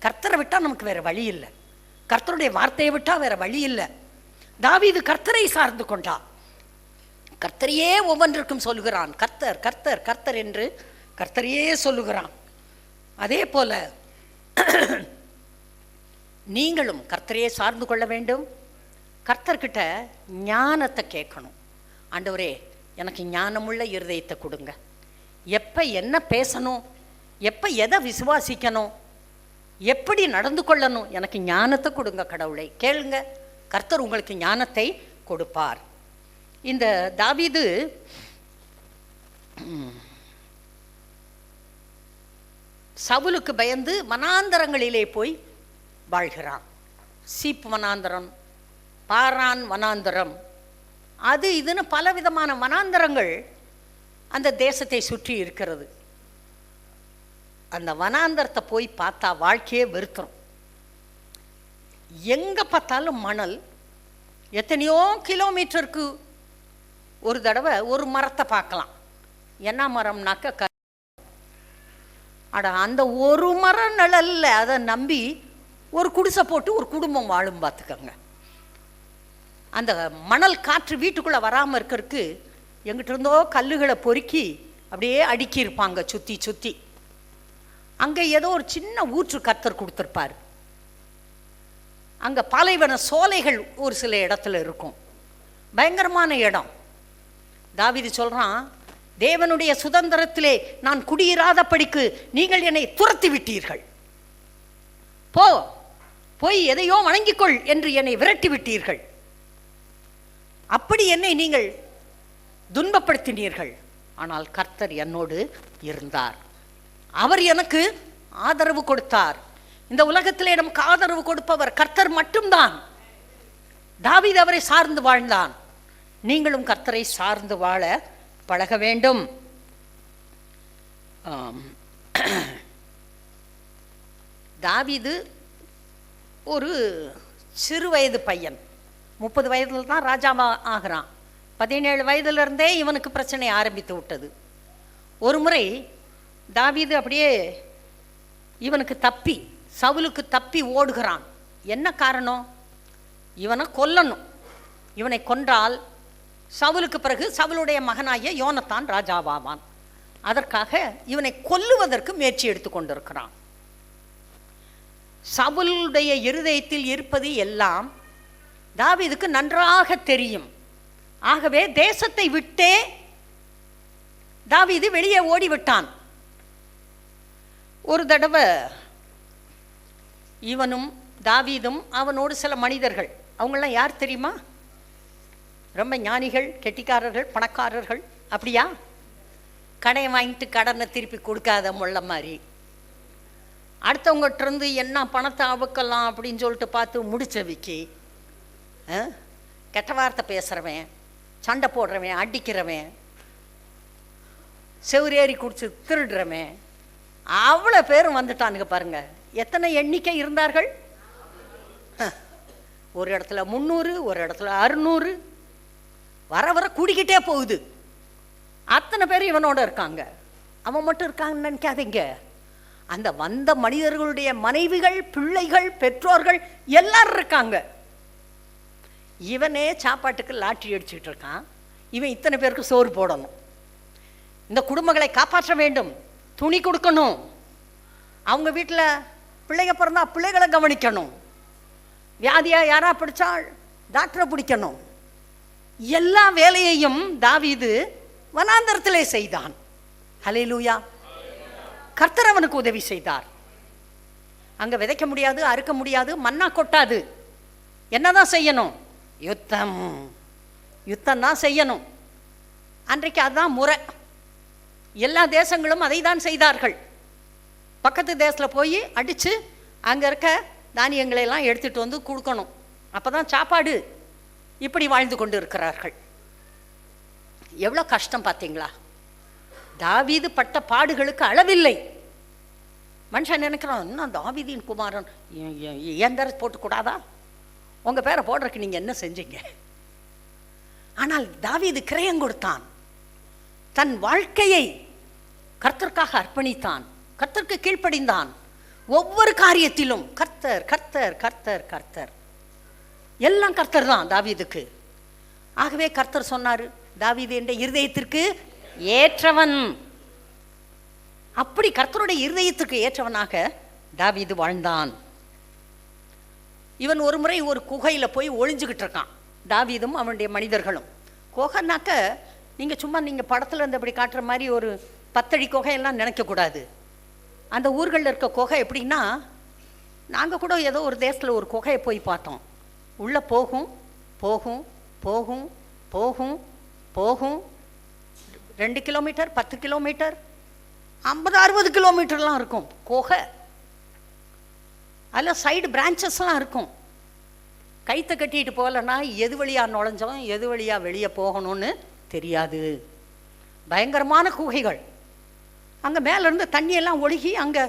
Speaker 1: கர்த்தரை விட்டால் நமக்கு வேற வழி இல்லை, கர்த்தருடைய வார்த்தையை விட்டால் வேற வழி இல்லை. தாவீது கர்த்தரை சார்ந்து கொண்டா. கர்த்தரையே ஒவ்வொன்றுக்கும் சொல்லுகிறான், கர்த்தர் கர்த்தர் கர்த்தர் என்று கர்த்தரையே சொல்லுகிறான். அதே போல நீங்களும் கர்த்தரையே சார்ந்து கொள்ள வேண்டும். கர்த்தர்கிட்ட ஞானத்தை கேட்கணும். ஆண்டவரே, எனக்கு ஞானமுள்ள இருதயத்தை கொடுங்க, எப்போ என்ன பேசணும், எப்போ எதை விசுவாசிக்கணும், எப்படி நடந்து கொள்ளணும், எனக்கு ஞானத்தை கொடுங்க கடவுளை. கேளுங்க, கர்த்தர் உங்களுக்கு ஞானத்தை கொடுப்பார். இந்த தாவீது சவுலுக்கு பயந்து வனாந்தரங்களிலே போய் வாழ்கிறான். சீப் வனாந்தரம், பாரான் வனாந்தரம், அது இதுன்னு பலவிதமான வனாந்தரங்கள் அந்த தேசத்தை சுற்றி இருக்கிறது. அந்த வனாந்தரத்தை போய் பார்த்தா வாழ்க்கையே வெறுத்துரும். எங்கே பார்த்தாலும் மணல். எத்தனையோ கிலோமீட்டருக்கு ஒரு தடவை ஒரு மரத்தை பார்க்கலாம். என்ன மரம்னாக்க அந்த ஒரு மரம் நிழல்ல அதை நம்பி ஒரு குடிசை போட்டு ஒரு குடும்பம் வாழும் பார்த்துக்கங்க. அந்த மணல் காற்று வீட்டுக்குள்ளே வராமல் இருக்கிறதுக்கு எங்கிட்ட இருந்தோ கல்லுகளை பொறுக்கி அப்படியே அடுக்கி இருப்பாங்க சுற்றி சுற்றி. அங்கே ஏதோ ஒரு சின்ன ஊற்று கர்த்தர் கொடுத்துருப்பார். அங்கே பாலைவன சோலைகள் ஒரு சில இடத்துல இருக்கும், பயங்கரமான இடம். தாவீது சொல்கிறான், தேவனுடைய சுதந்திரத்திலே நான் குடியிராதபடிக்கு நீங்கள் என்னை துரத்தி விட்டீர்கள், போய் எதையோ வணங்கிக்கொள் என்று என்னை விரட்டி விட்டீர்கள், அப்படி என்னை நீங்கள் துன்பப்படுத்தினீர்கள். ஆனால் கர்த்தர் என்னோடு இருந்தார், அவர் எனக்கு ஆதரவு கொடுத்தார். இந்த உலகத்திலே நமக்கு ஆதரவு கொடுப்பவர் கர்த்தர் மட்டும்தான். தாவீது அவரை சார்ந்து வாழ்ந்தான். நீங்களும் கர்த்தரை சார்ந்து வாழ பழக வேண்டும். தாவீது ஒரு சிறு வயது பையன், 30 வயதில் தான் ராஜாவா ஆகிறான். 17 வயதிலிருந்தே இவனுக்கு பிரச்சனை ஆரம்பித்து விட்டது. ஒரு முறை தாவீது அப்படியே இவனுக்கு தப்பி, சவுலுக்கு தப்பி ஓடுகிறான். என்ன காரணம்? இவனை கொல்லணும். இவனை கொன்றால் சவுலுக்கு பிறகு சவுலுடைய மகனாகிய யோனத்தான் ராஜாவாவான். அதற்காக இவனை கொல்லுவதற்கு முயற்சி எடுத்து கொண்டிருக்கிறான். சவுலுடைய இருதயத்தில் இருப்பது எல்லாம் தாவீதுக்கு நன்றாக தெரியும். ஆகவே தேசத்தை விட்டே தாவீது வெளியே ஓடிவிட்டான். ஒரு தடவை இவனும் தாவீதும் அவனோடு சில மனிதர்கள், அவங்களாம் யார் தெரியுமா? ரொம்ப ஞானிகள், கெட்டிக்காரர்கள், பணக்காரர்கள். அப்படியா? கடனை வாங்கிட்டு கடனை திருப்பி கொடுக்காத முள்ள மாதிரி, அடுத்தவங்ககிட்ட இருந்து என்ன பணத்தை அவுக்கலாம் அப்படின்னு சொல்லிட்டு பார்த்து முடிச்சவிக்கி கெட்ட வார்த்தை பேசுகிறவன், சண்டை போடுறவன், அடிக்கிறவன், செவ்வரேறி குடிச்சு திருடுறவன், அவ்வளோ பேரும் வந்துட்டானுங்க பாருங்க. எத்தனை எண்ணிக்கை இருந்தார்கள்? ஒரு இடத்துல 300, ஒரு இடத்துல 600, வர வர கூடிக்கிட்டே போகுது. அத்தனை பேர் இவனோட இருக்காங்க. அவன் மட்டும் இருக்காங்கன்னு நினைக்காதீங்க. அந்த வந்த மனிதர்களுடைய மனைவிகள், பிள்ளைகள், பெற்றோர்கள் எல்லாரும் இருக்காங்க. இவனே சாப்பாட்டுக்கு லாட்ரி அடிச்சுக்கிட்டு இருக்கான். இவன் இத்தனை பேருக்கு சோறு போடணும், இந்த குடும்பங்களை காப்பாற்ற வேண்டும், துணி கொடுக்கணும், அவங்க வீட்டில் பிள்ளைங்க பிறந்தா பிள்ளைகளை கவனிக்கணும், வியாதியாக யாரா பிடிச்சா டாக்டரை பிடிக்கணும். எல்லா வேலையையும் தாவீது வனாந்தரத்திலே செய்தான். ஹல்லேலூயா. கர்த்தர் அவனுக்கு உதவி செய்தார். அங்கே விதைக்க முடியாது, அறுக்க முடியாது, மண்ணா கொட்டாது. என்னதான் செய்யணும்? யுத்தம். யுத்தம் தான் செய்யணும். அன்றைக்கு அதுதான் முறை. எல்லா தேசங்களும் அதை தான் செய்தார்கள். பக்கத்து தேசத்தில் போய் அடித்து அங்கே இருக்க தானியங்களையெல்லாம் எடுத்துகிட்டு வந்து கொடுக்கணும். அப்போ தான் சாப்பாடு. இப்படி வாழ்ந்து கொண்டு இருக்கிறார்கள். எவ்வளோ கஷ்டம் பார்த்தீங்களா? தாவீது பட்ட பாடுகளுக்கு அளவில்லை. மனுஷன் நினைக்கிறான், இன்னும் தாவீதின் குமாரன் என் பேரை போட்டுக்கூடாதா? உங்கள் பேரை போடுறதுக்கு நீங்கள் என்ன செஞ்சீங்க? ஆனால் தாவீது கிரயம் கொடுத்தான். தன் வாழ்க்கையை கர்த்தருக்காக அர்ப்பணித்தான். கர்த்தருக்கு கீழ்ப்படிந்தான். ஒவ்வொரு காரியத்திலும் கர்த்தர் கர்த்தர் கர்த்தர் கர்த்தர், எல்லாம் கர்த்தர் தான் தாவீதுக்கு. ஆகவே கர்த்தர் சொன்னார், தாவீது என்ற இருதயத்திற்கு ஏற்றவன். அப்படி கர்த்தருடைய இருதயத்துக்கு ஏற்றவனாக தாவீது வாழ்ந்தான். இவன் ஒரு முறை ஒரு குகையில் போய் ஒளிஞ்சுக்கிட்டு இருக்கான், தாவீதும் அவனுடைய மனிதர்களும். குகைனாக்க நீங்கள் சும்மா நீங்கள் படத்தில் இருந்து அப்படி காட்டுற மாதிரி ஒரு 10 அடி குகையெல்லாம் நினைக்கக்கூடாது. அந்த ஊர்களில் இருக்க குகை எப்படின்னா, நாங்கள் கூட ஏதோ ஒரு தேசத்தில் ஒரு குகையை போய் பார்த்தோம். உள்ளே போகும் போகும் போகும் போகும் போகும் 2 கிலோமீட்டர், 10 கிலோமீட்டர், 50-60 கிலோமீட்டர்லாம் இருக்கும் குகை. அதில் சைடு பிரான்ச்சஸ்லாம் இருக்கும். கைத்தை கட்டிட்டு போகலன்னா எது வழியாக நுழைஞ்சோம் எது வழியாக வெளியே போகணும்னு தெரியாது. பயங்கரமான குகைகள். அங்கே மேலேருந்து தண்ணியெல்லாம் ஒழுகி அங்கே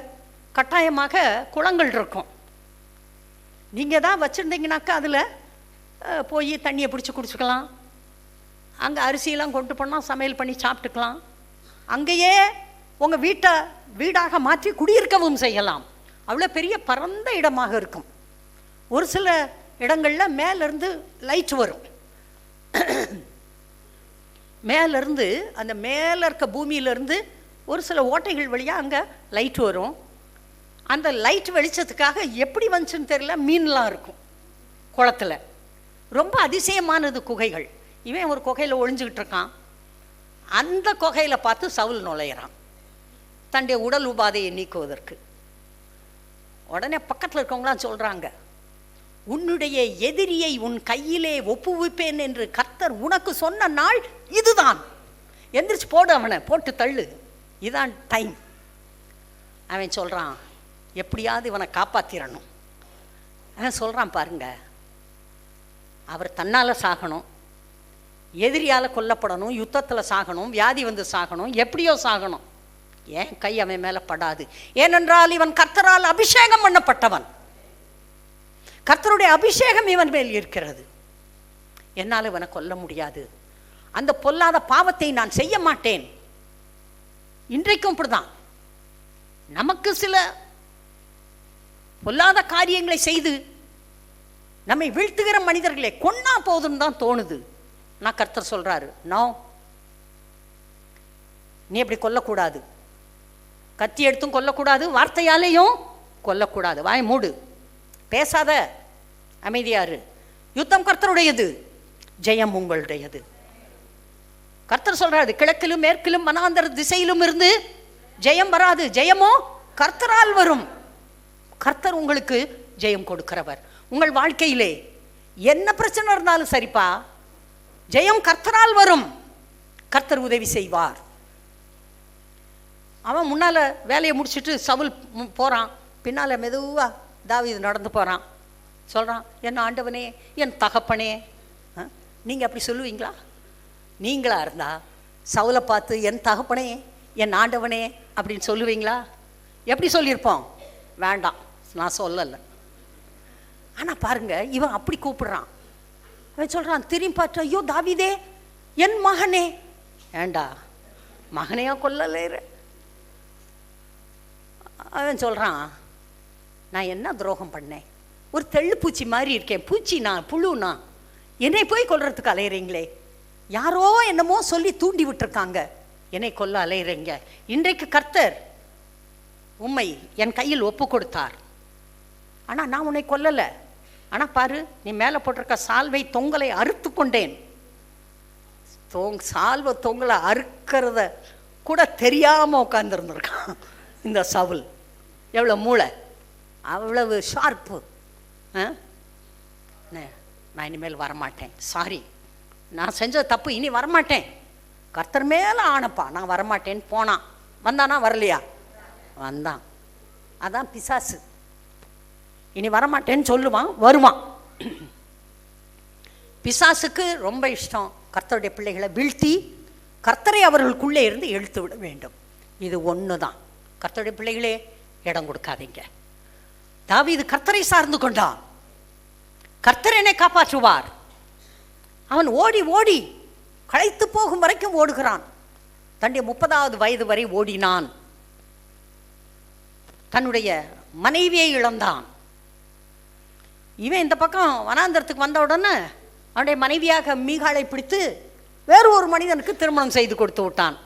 Speaker 1: கட்டாயமாக குளங்கள் இருக்கும். நீங்கள் தான் வச்சுருந்தீங்கனாக்கா அதில் போய் தண்ணியை பிடிச்சி குடிச்சுக்கலாம். அங்கே அரிசியெல்லாம் கொண்டு போனால் சமையல் பண்ணி சாப்பிட்டுக்கலாம். அங்கேயே உங்கள் வீட்டை வீடாக மாற்றி குடியிருக்கவும் செய்யலாம். அவ்வளோ பெரிய பரந்த இடமாக இருக்கும். ஒரு சில இடங்களில் மேலேருந்து லைட் வரும். மேலேருந்து அந்த மேலே இருக்க பூமியிலேருந்து ஒரு சில ஓட்டைகள் வழியாக அங்கே லைட் வரும். அந்த லைட் வெளிச்சத்துக்காக எப்படி வந்துச்சுன்னு தெரியல, மீன்லாம் இருக்கும் குளத்தில். ரொம்ப அதிசயமானது குகைகள். இவன் ஒரு குகையில் ஒளிஞ்சுக்கிட்டு இருக்கான். அந்த குகையில் பார்த்து சவுல் நுழையிறான் தன்னுடைய உடல் உபாதையை நீக்குவதற்கு. உடனே பக்கத்தில் இருக்கவங்களாம் சொல்கிறாங்க, உன்னுடைய எதிரியை உன் கையிலே ஒப்புவிப்பேன் என்று கர்த்தர் உனக்கு சொன்ன நாள் இதுதான். எந்திரிச்சு போடு, அவனை போட்டு தள்ளு, இதான் டைம். அவன் சொல்கிறான், எப்படியாவது இவனை காப்பாற்றிடணும். அவன் சொல்கிறான், பாருங்க, அவர் தன்னால் சாகணும், எதிரியால் கொல்லப்படணும், யுத்தத்தில் சாகணும், வியாதி வந்து சாகணும், எப்படியோ சாகணும். ஏன் கை அவன் மேலே படாது? ஏனென்றால் இவன் கர்த்தரால் அபிஷேகம் பண்ணப்பட்டவன். கர்த்தருடைய அபிஷேகம் இவன் மேல் இருக்கிறது. என்னால் இவனை கொல்ல முடியாது. அந்த பொல்லாத பாவத்தை நான் செய்ய மாட்டேன். இன்றைக்கும் அப்படிதான். நமக்கு சில பொல்லாத காரியங்களை செய்து நம்மை வீழ்த்துகிற மனிதர்களை கொன்னா போதும் தான் தோணுது. நான் கர்த்தர் சொல்றாரு, நோ, நீ அப்படி கொல்லக்கூடாது. கத்தி எடுத்தும் கொல்லக்கூடாது, வார்த்தையாலேயும் கொல்லக்கூடாது. வாய் மூடு, பேசாத, அமைதியாரு. யுத்தம் கர்த்தருடையது, ஜெயம் உங்களுடையது. கர்த்தர் சொல்றாரு, கிழக்கிலும் மேற்கிலும் வனாந்தர திசையிலும் இருந்து ஜெயம் வராது, ஜெயமோ கர்த்தரால் வரும். கர்த்தர் உங்களுக்கு ஜெயம் கொடுக்கிறவர். உங்கள் வாழ்க்கையிலே என்ன பிரச்சனை இருந்தாலும் சரிப்பா, ஜெயம் கர்த்தரால் வரும். கர்த்தர் உதவி செய்வார். அவன் முன்னால் வேலையை முடிச்சுட்டு சவுல் போகிறான், பின்னால் மெதுவாக தாவீது நடந்து போகிறான். சொல்கிறான், என் ஆண்டவனே, என் தகப்பனே. நீங்கள் அப்படி சொல்லுவீங்களா? நீங்களா இருந்தா சவுலை பார்த்து என் தகப்பனே, என் ஆண்டவனே அப்படின்னு சொல்லுவீங்களா? எப்படி சொல்லியிருப்போம்? வேண்டாம், நான் சொல்லலை. ஆனால் பாருங்க, இவன் அப்படி கூப்பிடுறான். அவன் சொல்கிறான், திரும்பி பார்த்து, ஐயோ தாவீதே, என் மகனே. ஏண்டா மகனையா கொல்லலே? அவன் சொல்கிறான், நான் என்ன துரோகம் பண்ணேன்? ஒரு தெள்ளு பூச்சி மாதிரி இருக்கேன். பூச்சி நான், புழுனா, என்னை போய் கொல்றதுக்கு அலையிறீங்களே, யாரோ என்னமோ சொல்லி தூண்டி விட்டுருக்காங்க, என்னை கொல்ல அலையிறீங்க. இன்றைக்கு கர்த்தர் உம்மை என் கையில் ஒப்பு கொடுத்தார். ஆனால் நான் உன்னை கொல்லலை. ஆனால் பாரு, நீ மேலே போட்டிருக்க சால்வை தொங்கலை அறுத்து கொண்டேன். சால்வை தொங்கலை அறுக்கிறத கூட தெரியாமல் உட்காந்துருந்துருக்கான் இந்த சவுல். எவ்வளோ மூளை, அவ்வளவு ஷார்ப்பு. நான் இனிமேல் வரமாட்டேன், சாரி, நான் செஞ்ச தப்பு, இனி வரமாட்டேன், கர்த்தர் மேலே ஆனப்பா, நான் வரமாட்டேன்னு போனான். வந்தானா வரலையா? வந்தான். அதான் பிசாசு. இனி வரமாட்டேன்னு சொல்லுவான், வருவான். பிசாசுக்கு ரொம்ப இஷ்டம் கர்த்தருடைய பிள்ளைகளை வீழ்த்தி கர்த்தரை அவர்களுக்குள்ளே இருந்து இழுத்து விட வேண்டும். இது ஒன்று தான். கர்த்தருடைய பிள்ளைகளே, இடம் கொடுக்காதீங்க. தாவீது கர்த்தரை சார்ந்து கொண்டான். கர்த்தர் என்னை காப்பாற்றுவார். அவன் ஓடி ஓடி களைத்து போகும் வரைக்கும் ஓடுகிறான். தன்னுடைய 30வது வயது வரை ஓடினான். தன்னுடைய மனைவியை இழந்தான். இவன் இந்த பக்கம் வனாந்தரத்துக்கு வந்த உடனே அவனுடைய மனைவியாக மீகாளை பிடித்து வேறு ஒரு மனிதனுக்கு திருமணம் செய்து கொடுத்து விட்டான்.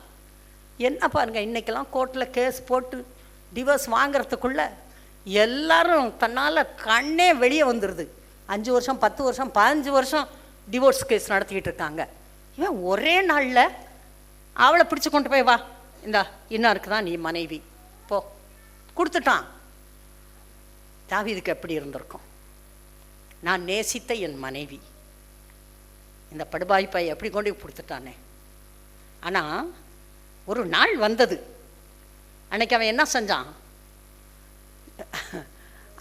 Speaker 1: என்ன பாருங்க, இன்னைக்கெல்லாம் கோர்ட்டில் கேஸ் போட்டு டிவோர்ஸ் வாங்கிறதுக்குள்ள எல்லாரும் தன்னால் கண்ணே வெளியே வந்துடுது. 5 வருஷம் 10 வருஷம் 15 வருஷம் டிவோர்ஸ் கேஸ் நடத்திக்கிட்டு இருக்காங்க. இவன் ஒரே நாளில் அவளை பிடிச்சி கொண்டு போய், வா இந்தா இன்னாருக்கு தான் நீ மனைவி, போ, கொடுத்துட்டான். தாவீதுக்கு எப்படி இருந்திருக்கும்? நான் நேசித்த என் மனைவி, இந்த படுபாய்ப்பை எப்படி கொண்டு கொடுத்துட்டானே. ஆனால் ஒரு நாள் வந்தது. அன்னைக்கு அவன் என்ன செஞ்சான்?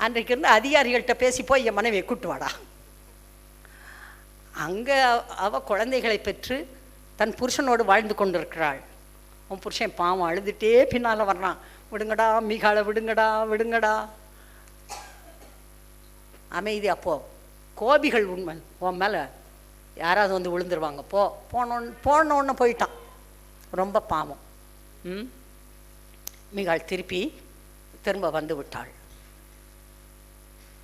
Speaker 1: அன்றைக்கு இருந்து அதிகாரிகள்கிட்ட பேசி போய் என் மனைவியை கூட்டு வாடா. அங்கே அவள் குழந்தைகளை பெற்று தன் புருஷனோடு வாழ்ந்து கொண்டிருக்கிறாள். அவன் புருஷன் பாவம் அழுதுகிட்டே பின்னால் வர்றான், விடுங்கடா மீகாலை, விடுங்கடா விடுங்கடா. அமைதி. அப்போது கோபிகள் உண்மை உன் மேலே யாராவது வந்து விழுந்துருவாங்க, போனோன்னு போயிட்டான். ரொம்ப பாவம். மீகாள் திரும்ப வந்து விட்டாள்.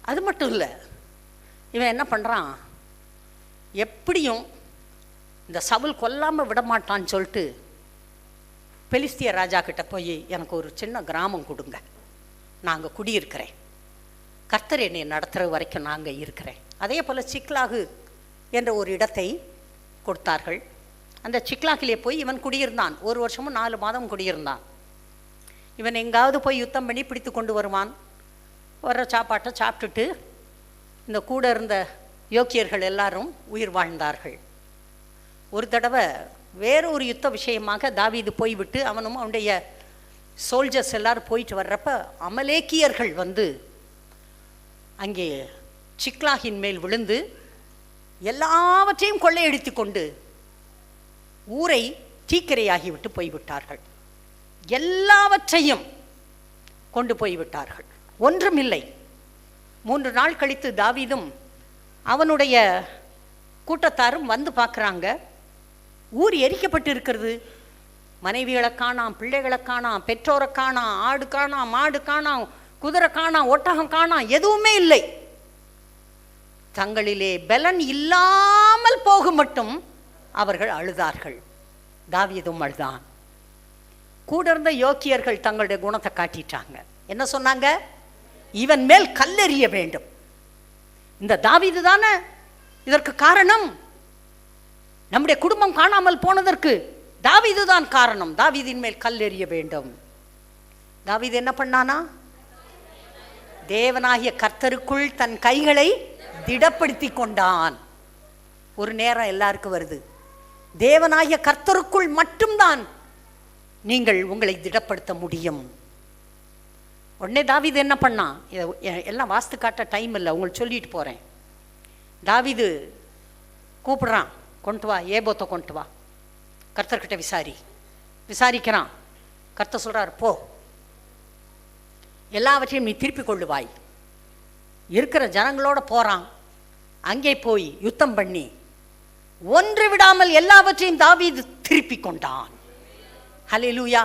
Speaker 1: அது மட்டும் இல்லை, இவன் என்ன பண்ணுறான், எப்படியும் இந்த சவுல் கொல்லாமல் விடமாட்டான்னு சொல்லிட்டு பெலிஸ்திய ராஜா கிட்ட போய், எனக்கு ஒரு சின்ன கிராமம் கொடுங்க, நான் அங்கே குடியிருக்கிறேன், கர்த்தர் என்னை நடத்துகிற வரைக்கும் நான் அங்கே இருக்கிறேன். அதே போல் சிக்லாகு என்ற ஒரு இடத்தை கொடுத்தார்கள். அந்த சிக்லாகிலே போய் இவன் குடியிருந்தான். 1 வருஷமும் 4 மாதம் குடியிருந்தான். இவன் எங்காவது போய் யுத்தம் பண்ணி பிடித்து கொண்டு வருவான். வர்ற சாப்பாட்டை சாப்பிட்டுட்டு இந்த கூட இருந்த யோக்கியர்கள் எல்லாரும் உயிர் வாழ்ந்தார்கள். ஒரு தடவை வேறு ஒரு யுத்த விஷயமாக தாவீது போய்விட்டு அவனும் அவனுடைய சோல்ஜர்ஸ் எல்லாரும் போயிட்டு வர்றப்ப அமலேக்கியர்கள் வந்து அங்கே சிக்லாகின் மேல் விழுந்து எல்லாவற்றையும் கொள்ளையடித்து கொண்டு ஊரை தீக்கிரையாகிவிட்டு போய்விட்டார்கள். எல்லாவற்றையும் கொண்டு போய்விட்டார்கள், ஒன்றுமில்லை. 3 நாள் கழித்து தாவீதும் அவனுடைய கூட்டத்தாரும் வந்து பார்க்குறாங்க. ஊர் எரிக்கப்பட்டு இருக்கிறது. மனைவிகளை காணாம், பிள்ளைகளை காணாம், பெற்றோரை காணாம், ஆடு காணாம், மாடு காணாம், குதிரை காணாம், ஒட்டகம் காணாம், எதுவுமே இல்லை. தங்களிலே பலன் இல்லாமல் போக மட்டும் அவர்கள் அழுதார்கள். தாவீதும் அழுதான். கூட இருந்த யோக்கியர்கள் தங்களுடைய குணத்தை காட்டிட்டாங்க. என்ன சொன்னாங்க? இவன் மேல் கல்லெறிய வேண்டும். இந்த தாவீது தானே இதற்கு காரணம். நம்முடைய குடும்பம் காணாமல் போனதற்கு தாவீது தான் காரணம். தாவீதின் மேல் கல்லெறிய வேண்டும். தாவீது என்ன பண்ணானா? தேவனாகிய கர்த்தருக்குள் தன் கைகளை திடப்படுத்தி கொண்டான். ஒரு நேரம் எல்லாருக்கும் வருது, தேவனாகிய கர்த்தருக்குள் மட்டும்தான் நீங்கள் உங்களை திடப்படுத்த முடியும். உடனே தாவீது என்ன பண்ணான்? எல்லாம் வாஸ்து காட்ட டைம் இல்லை, உங்களுக்கு சொல்லிட்டு போகிறேன். தாவீது கூப்பிடுறான், கொண்டு வா, ஏபோத்தை கொண்டு வா, கர்த்தர்கிட்ட விசாரிக்கிறான். கர்த்தர் சொல்கிறார், போ, எல்லாவற்றையும் நீ திருப்பி கொள்ளுவாய். இருக்கிற ஜனங்களோட போகிறான். அங்கே போய் யுத்தம் பண்ணி ஒன்று விடாமல் எல்லாவற்றையும் தாவீது திருப்பி கொண்டான். ஹல்லேலூயா.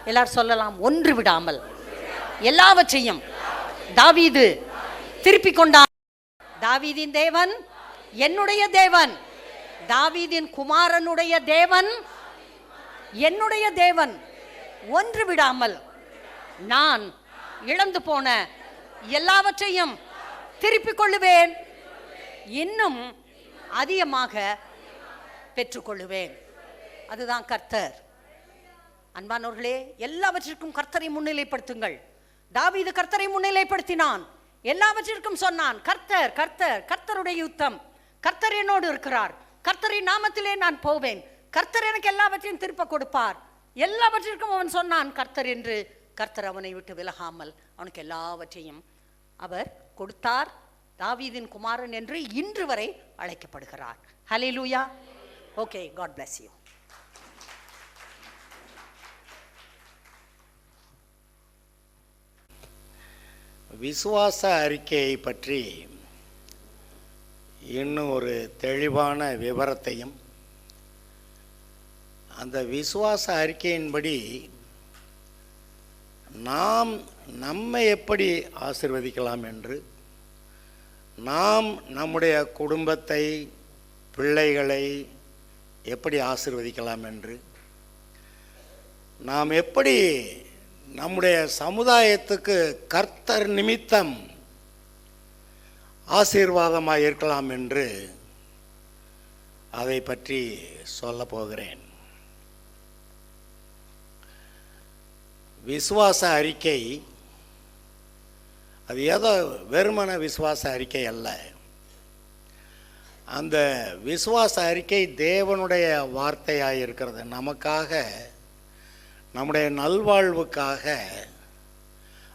Speaker 1: எல்லாரும் சொல்லலாம், ஒன்று விடாமல் எல்லாவற்றையும் தாவீது திருப்பி கொண்டான். தாவீதின் தேவன் என்னுடைய தேவன், தாவீதின் குமாரனுடைய தேவன் என்னுடைய தேவன். ஒன்று விடாமல் நான் இழந்து போன எல்லாவற்றையும் திருப்பிக் கொள்ளுவேன், இன்னும் அதிகமாக பெற்றுக்கொள்ளுவேன். அதுதான் கர்த்தர். அன்பானவர்களே, எல்லாவற்றிற்கும் கர்த்தரை முன்னிலைப்படுத்துங்கள். தாவீது கர்த்தரை முன்னிலைப்படுத்தினான். எல்லாவற்றிற்கும் சொன்னான், கர்த்தர் கர்த்தர், கர்த்தருடைய யுத்தம், கர்த்தர் என்னோடு இருக்கிறார், கர்த்தரின் நாமத்திலே நான் போவேன், கர்த்தர் எனக்கு எல்லாவற்றையும் திருப்ப கொடுப்பார். எல்லாவற்றிற்கும் அவன் சொன்னான் கர்த்தர் என்று. கர்த்தர் அவனை விட்டு விலகாமல் அவனுக்கு எல்லாவற்றையும் அவர் கொடுத்தார். தாவீதின் குமாரன் என்று இன்று வரை அழைக்கப்படுகிறார். Hallelujah. Okay, God bless you.
Speaker 2: விசுவாச அறிக்கையை பற்றி இன்னும் ஒரு தெளிவான விவரத்தையும், அந்த விசுவாச அறிக்கையின்படி நாம் நம்மை எப்படி ஆசீர்வதிக்கலாம் என்று, நாம் நம்முடைய குடும்பத்தை, பிள்ளைகளை எப்படி ஆசீர்வதிக்கலாம் என்று, நாம் எப்படி நம்முடைய சமுதாயத்துக்கு கர்த்தர் நிமித்தம் ஆசீர்வாதமாக இருக்கலாம் என்று அதை பற்றி சொல்ல போகிறேன். விசுவாச அறிக்கை அது ஏதோ வெறுமன விசுவாச அறிக்கை அல்ல. அந்த விசுவாச அறிக்கை தேவனுடைய வார்த்தையாக இருக்கிறது. நமக்காக, நம்முடைய நல்வாழ்வுக்காக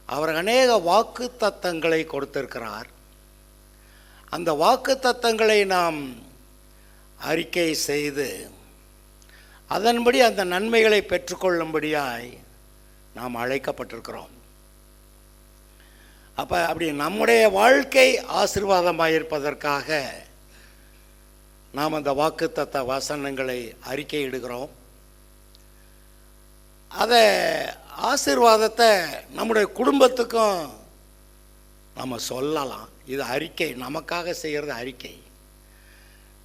Speaker 2: அவர் அநேக வாக்கு தத்தங்களை கொடுத்திருக்கிறார். அந்த வாக்கு தத்தங்களை நாம் அறிக்கை செய்து அதன்படி அந்த நன்மைகளை பெற்றுக்கொள்ளும்படியாய் நாம் அழைக்கப்பட்டிருக்கிறோம். அப்படி நம்முடைய வாழ்க்கை ஆசீர்வாதமாக இருப்பதற்காக நாம் அந்த வாக்குத்தத்த வசனங்களை அறிக்கையிடுகிறோம். அதை ஆசீர்வாதத்தை நம்முடைய குடும்பத்துக்கும் நம்ம சொல்லலாம். இது அறிக்கை, நமக்காக செய்கிறது அறிக்கை.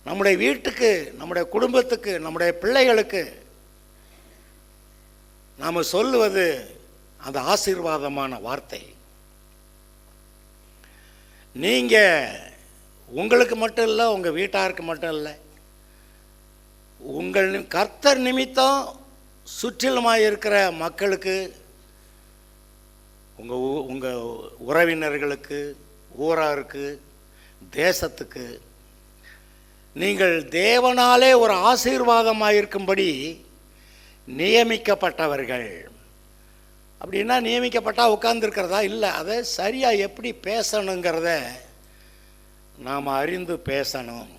Speaker 2: நம்முடைய வீட்டுக்கு, நம்முடைய குடும்பத்துக்கு, நம்முடைய பிள்ளைகளுக்கு நாம் சொல்லுவது அந்த ஆசீர்வாதமான வார்த்தை. நீங்கள் உங்களுக்கு மட்டும் இல்லை, உங்கள் வீட்டாருக்கு மட்டும் இல்லை, உங்கள் கர்த்தர் நிமித்தம் சுற்றிலுமாக இருக்கிற மக்களுக்கு, உங்கள் உறவினர்களுக்கு, ஊராருக்கு, தேசத்துக்கு நீங்கள் தேவனாலே ஒரு ஆசீர்வாதமாக இருக்கும்படி நியமிக்கப்பட்டவர்கள். அப்படின்னா நியமிக்கப்பட்டால் உட்கார்ந்துருக்கிறதா இல்லை, அதை சரியாக எப்படி பேசணுங்கிறத நாம் அறிந்து பேசணும்.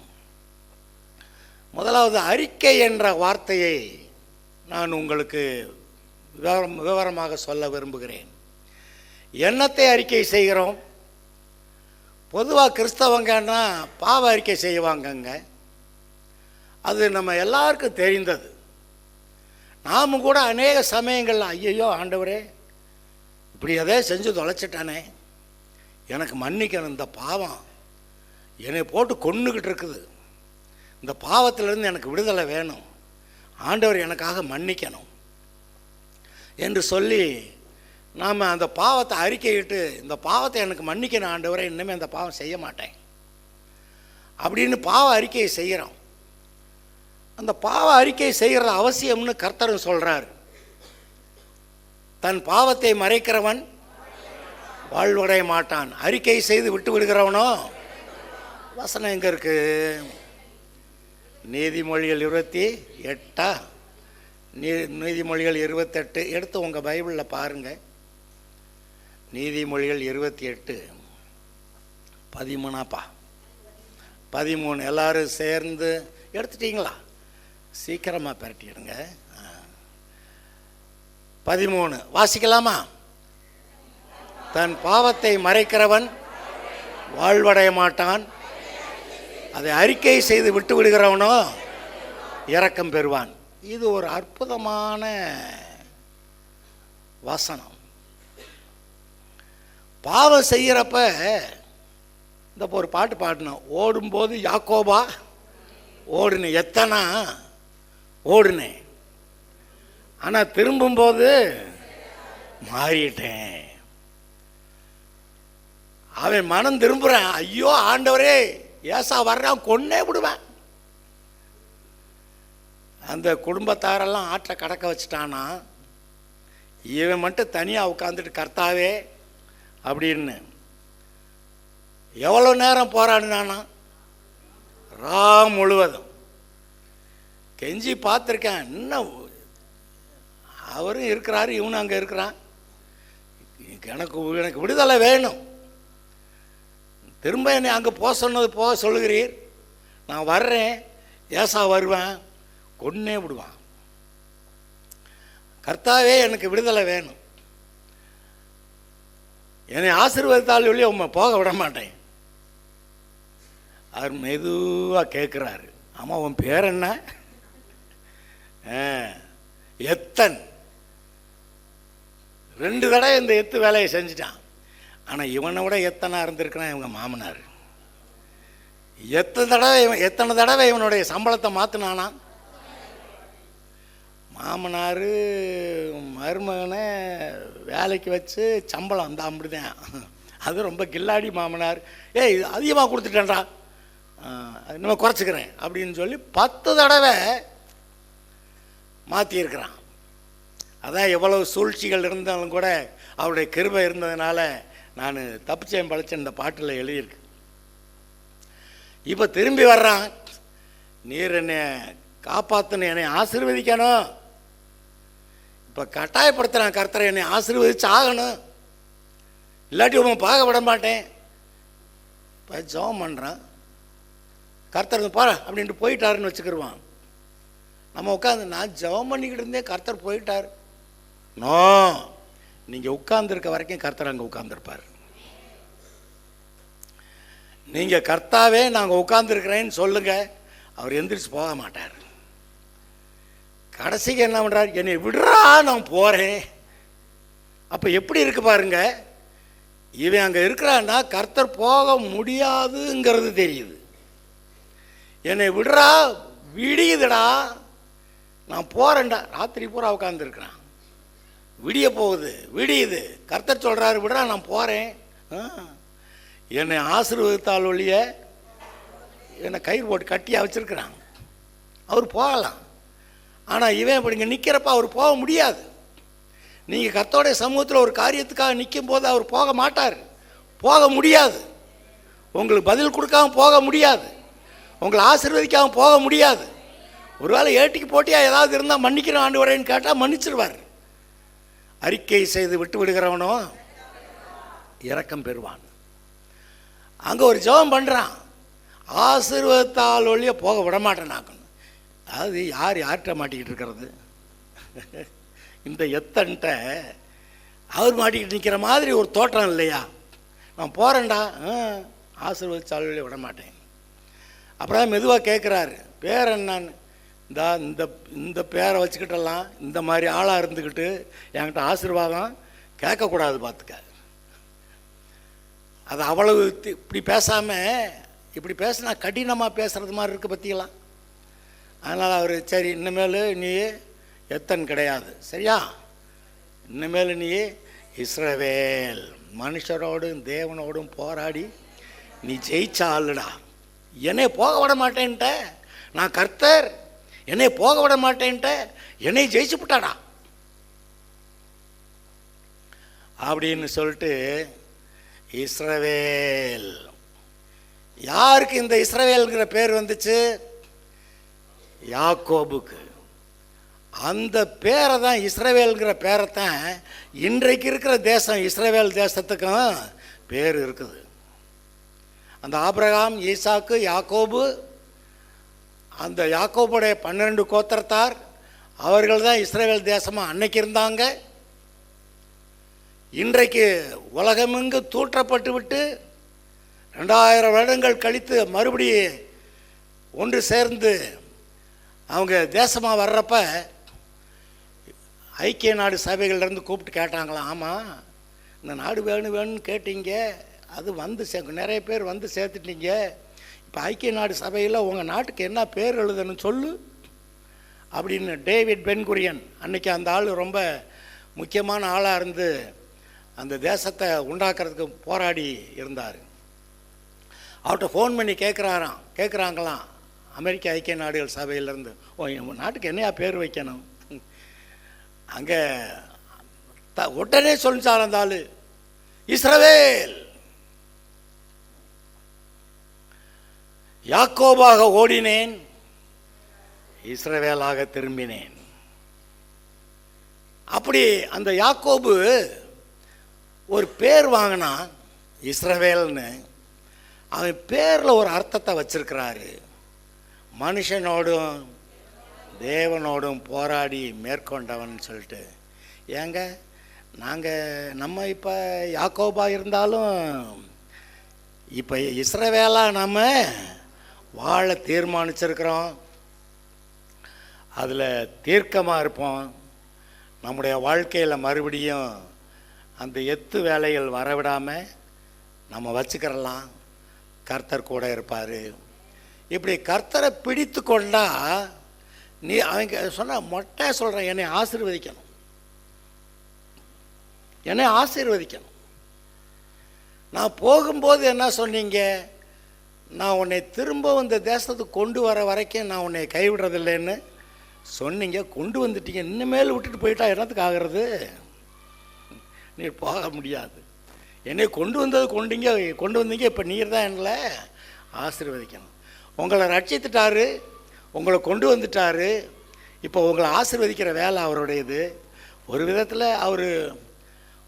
Speaker 2: முதலாவது அறிக்கை என்ற வார்த்தையை நான் உங்களுக்கு விவரமாக சொல்ல விரும்புகிறேன். என்னத்தை அறிக்கை செய்கிறோம்? பொதுவாக கிறிஸ்தவங்கன்னா பாவ அறிக்கை செய்வாங்கங்க. அது நம்ம எல்லாருக்கும் தெரிந்தது. நாம் கூட அநேக சமயங்களில் ஐயையோ ஆண்டவரே இப்படி அதே செஞ்சு தொலைச்சிட்டானே, எனக்கு மன்னிக்கணும், இந்த பாவம் என்னை போட்டு கொன்னுக்கிட்டு இருக்குது, இந்த பாவத்திலிருந்து எனக்கு விடுதலை வேணும், ஆண்டவர் எனக்காக மன்னிக்கணும் என்று சொல்லி நாம் அந்த பாவத்தை அறிக்கையிட்டு, இந்த பாவத்தை எனக்கு மன்னிக்கணும் ஆண்டவரே, இன்னுமே அந்த பாவம் செய்ய மாட்டேன் அப்படின்னு பாவ அறிக்கையை செய்கிறோம். அந்த பாவ அறிக்கை செய்கிறது அவசியம்னு கர்த்தரும் சொல்கிறார். தன் பாவத்தை மறைக்கிறவன் வாழ்வடைய மாட்டான், அறிக்கை செய்து விட்டு விடுகிறவனோ. வசனம் எங்கே இருக்கு? நீதிமொழிகள் 28 நீதிமொழிகள் 28 எடுத்து உங்கள் பைபிளில் பாருங்கள். நீதிமொழிகள் 28 13 எல்லாரும் சேர்ந்து எடுத்துட்டீங்களா? சீக்கிரமாக பரட்டிடுங்க. 13 வாசிக்கலாமா? தன் பாவத்தை மறைக்கிறவன் வாழ்வடைய மாட்டான், அதை அறிக்கை செய்து விட்டு விடுகிறவனோ இரக்கம் பெறுவான். இது ஒரு அற்புதமான வசனம். பாவம் செய்கிறப்ப இந்த ஒரு பாட்டு பாடினோம், ஓடும்போது யாக்கோபா ஓடுனேன், எத்தனா ஓடுனேன், ஆனால் திரும்பும்போது மாறிட்டேன். அவன் மனம் திரும்புகிறான், ஐயோ ஆண்டவரே ஏசா வர்றான், கொன்னே விடுவேன். அந்த குடும்பத்தாரெல்லாம் ஆற்றை கடக்க வச்சுட்டானா, இவன் மட்டும் தனியாக உட்காந்துட்டு கர்த்தாவே அப்படின்னு எவ்வளோ நேரம் போராடினானா, முழுவதும் கெஞ்சி பார்த்துருக்கேன். இன்னும் அவரும் இருக்கிறாரு, இவனும் அங்கே இருக்கிறான், எனக்கு விடுதலை வேணும், திரும்ப என்னை அங்கே போக சொன்னது போக சொல்லுகிறீர், நான் வர்றேன், ஏசா வருவேன், கொன்னே விடுவான். கர்த்தாவே எனக்கு விடுதலை வேணும், என்னை ஆசீர்வதித்தால் வெளியே உண்மை போக விட மாட்டேன். அவர் மெதுவாக கேட்குறாரு, ஆமாம் உன் பேர் என்ன? எத்தன். 2 தடவை இந்த எத்து வேலையை செஞ்சுட்டான். ஆனால் இவனை விட எத்தனை இருந்திருக்கிறான் இவங்க மாமனார். எத்தனை தடவை இவனுடைய சம்பளத்தை மாற்றினானா. மாமனார் மருமகனை வேலைக்கு வச்சு சம்பளம் அந்த அப்படிதான், அது ரொம்ப கில்லாடி மாமனார். ஏய் அதிகமாக கொடுத்துட்டேன்டா, இன்னும் குறைச்சிக்கிறேன் அப்படின்னு சொல்லி 10 தடவை மாற்றியிருக்கிறான். அதான் எவ்வளவு சூழ்ச்சிகள் இருந்தாலும் கூட அவருடைய கிருபை இருந்ததுனால நான் தப்பிச்சேன் பழச்சேன் இந்த பாட்டில் எழுதியிருக்கு. இப்போ திரும்பி வர்றான், நீர் என்னை காப்பாற்றணும், என்னை ஆசீர்வதிக்கணும். இப்போ கட்டாயப்படுத்துகிறான், கர்த்தரை என்னை ஆசீர்வதிச்சு ஆகணும், இல்லாட்டி உன் பார்க்க விட மாட்டேன். இப்போ ஜெபம் பண்ணுறான், கர்த்தர் போற அப்படின்ட்டு போயிட்டாருன்னு வச்சுக்கிடுவான். நம்ம உட்காந்து நான் ஜெபம் பண்ணிக்கிட்டு இருந்தேன், கர்த்தர் போயிட்டார். நோ, நீங்கள் உட்கார்ந்துருக்க வரைக்கும் கர்த்தர் அங்கே உட்கார்ந்துருப்பார். நீங்கள் கர்த்தாவே நாங்கள் உட்கார்ந்துருக்கிறேன்னு சொல்லுங்க, அவர் எந்திரிச்சு போக மாட்டார். கடைசிக்கு என்ன பண்ணுறார், என்னை விடுறா நான் போகிறேன். அப்போ எப்படி இருக்கு பாருங்க, இவன் அங்கே இருக்கிறான்னா கர்த்தர் போக முடியாதுங்கிறது தெரியுது. என்னை விடுறா, விடியுதுடா, நான் போகிறேன்டா. ராத்திரி பூரா உட்காந்துருக்கிறான், விடிய போகுது, விடியுது, கர்த்தர் சொல்கிறாரு விடுறா நான் போகிறேன். என்னை ஆசீர்வதித்தால் ஒழிய என்னை கயிறு போட்டு கட்டியாக வச்சுருக்கிறான், அவர் போகலாம். ஆனால் இவன் இப்படி இங்கே நிற்கிறப்ப அவர் போக முடியாது. நீங்கள் கர்த்தருடைய சமூகத்தில் ஒரு காரியத்துக்காக நிற்கும் போது அவர் போக மாட்டார், போக முடியாது. உங்களுக்கு பதில் கொடுக்காம போக முடியாது, உங்களை ஆசீர்வதிக்காமல் போக முடியாது. ஒருவேளை ஏட்டிக்கு போட்டியாக ஏதாவது இருந்தால் மன்னிக்கிறோம் ஆண்டு வரேன்னு கேட்டால் மன்னிச்சிருவார். அறிக்கை செய்து விட்டு விடுகிறவனோ இரக்கம் பெறுவான். அங்கே ஒரு ஜெபம் பண்ணுறான், ஆசீர்வாதத்தால் ஒழிய போக விடமாட்டேன் நாக்கணும். அதாவது யார்கிட்ட மாட்டிக்கிட்டு இருக்கிறது, இந்த எத்தன்ட்ட அவர் மாட்டிக்கிட்டு நிற்கிற மாதிரி ஒரு தோற்றம் இல்லையா. நான் போகிறேன்டா, ஆசீர்வதித்தால் ஒழிய விடமாட்டேன். அப்புறம் மெதுவாக கேட்குறாரு, பேர் என்னன்னு. இந்த பேரை வச்சுக்கிட்டெல்லாம் இந்த மாதிரி ஆளாக இருந்துக்கிட்டு என்கிட்ட ஆசீர்வாதம் கேட்கக்கூடாது பார்த்துக்க. அது அவ்வளவு இப்படி பேசாமல், இப்படி பேசினா கடினமாக பேசுகிறது மாதிரி இருக்குது பற்றிக்கலாம். அதனால் அவர் சரி இனிமேல் நீ எத்தன் கிடையாது, சரியா, இனிமேல் நீ இஸ்ரவேல், மனுஷரோடும் தேவனோடும் போராடி நீ ஜெயிச்ச ஆளுடா. என்னை போக விட மாட்டேன்ட்ட, நான் கர்த்தர், என்னை போக விட மாட்டேன்ட்ட, என்னை ஜெயிச்சு விட்டாடா அப்படின்னு சொல்லிட்டு இஸ்ரவேல். யாருக்கு இந்த இஸ்ரவேல்ங்கிற பேர் வந்துச்சு? யாக்கோபுக்கு. அந்த பேரை தான், இஸ்ரவேல்ங்கிற பேரை தான் இன்றைக்கு இருக்கிற தேசம் இஸ்ரவேல் தேசத்துக்கும் பேர் இருக்குது. அந்த ஆபிரகாம், ஈசாக்கு, யாக்கோபு, அந்த யாக்கோபுடைய 12 கோத்திரத்தார், அவர்கள் தான் இஸ்ரவேல் தேசமாக அன்னைக்கு இருந்தாங்க. இன்றைக்கு உலகமெங்கு தூற்றப்பட்டு விட்டு 2000 வருடங்கள் கழித்து மறுபடியும் ஒன்று சேர்ந்து அவங்க தேசமாக வர்றப்ப ஐக்கிய நாடு சபைகள்லேருந்து கூப்பிட்டு கேட்டாங்களாம், ஆமாம் இந்த நாடு வேணும்னு கேட்டீங்க, அது வந்து நிறைய பேர் வந்து சேர்த்துட்டீங்க. இப்போ ஐக்கிய நாடு சபையில் உங்கள் நாட்டுக்கு என்ன பேர் எழுதணும்னு சொல்லு அப்படின்னு டேவிட் பென்குரியன், அன்றைக்கி அந்த ஆள் ரொம்ப முக்கியமான ஆளாக இருந்து அந்த தேசத்தை உண்டாக்குறதுக்கு போராடி இருந்தார். அவர்கிட்ட ஃபோன் பண்ணி கேட்குறாங்களாம் அமெரிக்க ஐக்கிய நாடுகள் சபையிலேருந்து, உங்கள் நாட்டுக்கு என்னையா பேர் வைக்கணும்? அங்கே உடனே சொல்லிச்சார் அந்த ஆள், இஸ்ரவேல். யாக்கோபாக ஓடினேன், இஸ்ரவேலாக திரும்பினேன். அப்படி அந்த யாக்கோபு ஒரு பேர் வாங்கினான் இஸ்ரவேல்னு. அவன் பேரில் ஒரு அர்த்தத்தை வச்சிருக்கிறாரு. மனுஷனோடும் தேவனோடும் போராடி மேற்கொண்டவன் சொல்லிட்டு. ஏங்க நம்ம இப்போ யாக்கோபா இருந்தாலும் இப்போ இஸ்ரவேலாக நம்ம வாழ தீர்மானிச்சிருக்கிறோம். அதில் தீர்க்கமாக இருப்போம். நம்முடைய வாழ்க்கையில் மறுபடியும் அந்த எத்து வேலைகள் வரவிடாமல் நம்ம வச்சுக்கிறலாம். கர்த்தர் கூட இருப்பார். இப்படி கர்த்தரை பிடித்து கொண்டா நீ அவங்க சொன்ன மொட்டை சொல்கிறேன், என்னை ஆசீர்வதிக்கணும், என்னை ஆசீர்வதிக்கணும். நான் போகும்போது என்ன சொன்னீங்க? நான் உன்னை திரும்ப இந்த தேசத்துக்கு கொண்டு வர வரைக்கும் நான் உன்னை கைவிடுறதில்லைன்னு சொன்னீங்க. கொண்டு வந்துட்டீங்க. இனிமேல் விட்டுட்டு போயிட்டா என்னத்துக்கு ஆகிறது? நீ போக முடியாது. என்னை கொண்டு வந்தீங்க. இப்போ நீர் தான் என்னை ஆசீர்வதிக்கணும். உங்களை ரட்சித்துட்டாரு, உங்களை கொண்டு வந்துட்டாரு. இப்போ உங்களை ஆசீர்வதிக்கிற வேலை அவருடையது. ஒரு விதத்தில் அவர்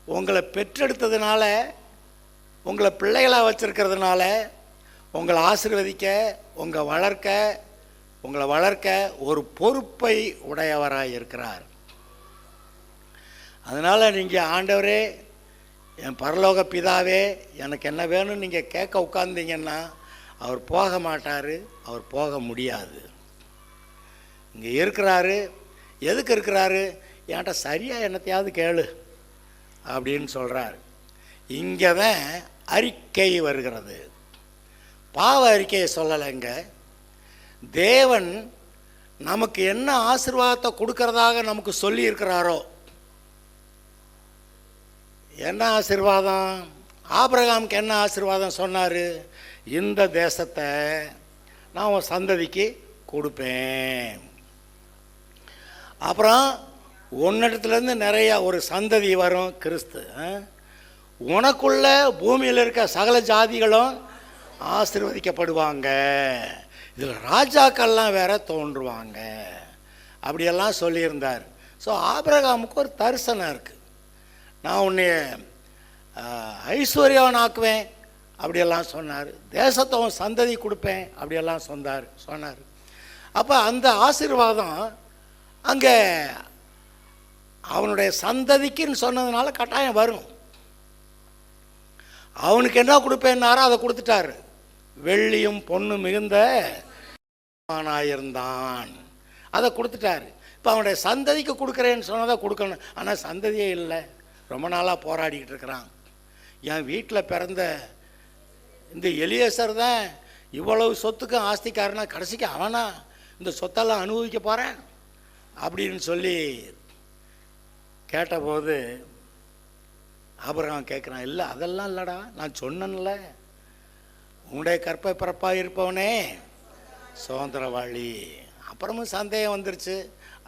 Speaker 2: உங்களை பெற்றெடுத்ததுனால, உங்களை பிள்ளைகளாக வச்சுருக்கிறதுனால உங்களை ஆசீர்வதிக்க, உங்களை வளர்க்க ஒரு பொறுப்பை உடையவராக இருக்கிறார். அதனால் நீங்கள் ஆண்டவரே, என் பரலோக பிதாவே, எனக்கு என்ன வேணும்னு நீங்கள் கேட்க உட்கார்ந்தீங்கன்னா அவர் போக மாட்டார், அவர் போக முடியாது. இங்கே இருக்கிறாரு. எதுக்கு இருக்கிறாரு? என்கிட்ட சரியாக என்னத்தையாவது கேளு அப்படின்னு சொல்கிறார். இங்கே தான் அறிக்கை வருகிறது. பாவ அறிக்கையை சொல்லலைங்க. தேவன் நமக்கு என்ன ஆசீர்வாதத்தை கொடுக்கறதாக நமக்கு சொல்லி இருக்கிறாரோ. என்ன ஆசீர்வாதம்? ஆபிரகாமுக்கு என்ன ஆசீர்வாதம் சொன்னார்? இந்த தேசத்தை நான் உன் சந்ததிக்கு கொடுப்பேன். அப்புறம் உன்னிடத்துலேருந்து நிறையா ஒரு சந்ததி வரும், கிறிஸ்து. உனக்குள்ள பூமியில் இருக்க சகல ஜாதிகளும் ஆசீர்வதிக்கப்படுவாங்க. இதில் ராஜாக்கள்லாம் வேற தோன்றுவாங்க அப்படியெல்லாம் சொல்லியிருந்தார். ஸோ ஆபிரகாமுக்கு ஒரு தரிசனம் இருக்குது. நான் உன்னை ஐஸ்வர்யவன் ஆக்குவேன் அப்படியெல்லாம் சொன்னார். தேசத்தை அவன் சந்ததி கொடுப்பேன் அப்படியெல்லாம் சொன்னார். அப்போ அந்த ஆசீர்வாதம் அங்கே அவனுடைய சந்ததிக்குன்னு சொன்னதுனால கட்டாயம் வரும். அவனுக்கு என்ன கொடுப்பேன்னாரோ அதை கொடுத்துட்டாரு. வெள்ளியும் பொண்ணு மிகுந்த இருந்தான், அதை கொடுத்துட்டாரு. இப்போ அவனுடைய சந்ததிக்கு கொடுக்குறேன்னு சொன்னதை கொடுக்கணும். ஆனால் சந்ததியே இல்லை. ரொம்ப நாளாக போராடிக்கிட்டு இருக்கிறான். என் வீட்டில் பிறந்த இந்த எலியேசர் தான் இவ்வளவு சொத்துக்கும் ஆஸ்திக்காரனா, கடைசிக்கு அவனா இந்த சொத்தெல்லாம் அனுபவிக்க போகிறேன் அப்படின்னு சொல்லி கேட்டபோது ஆபிரகாம் கேட்குறான், இல்லை அதெல்லாம் இல்லைடா, நான் சொன்னேன்ல, உன்னுடைய கற்பை பிறப்பாக இருப்பவனே சுதந்திரவாளி. அப்புறமும் சந்தேகம் வந்துருச்சு.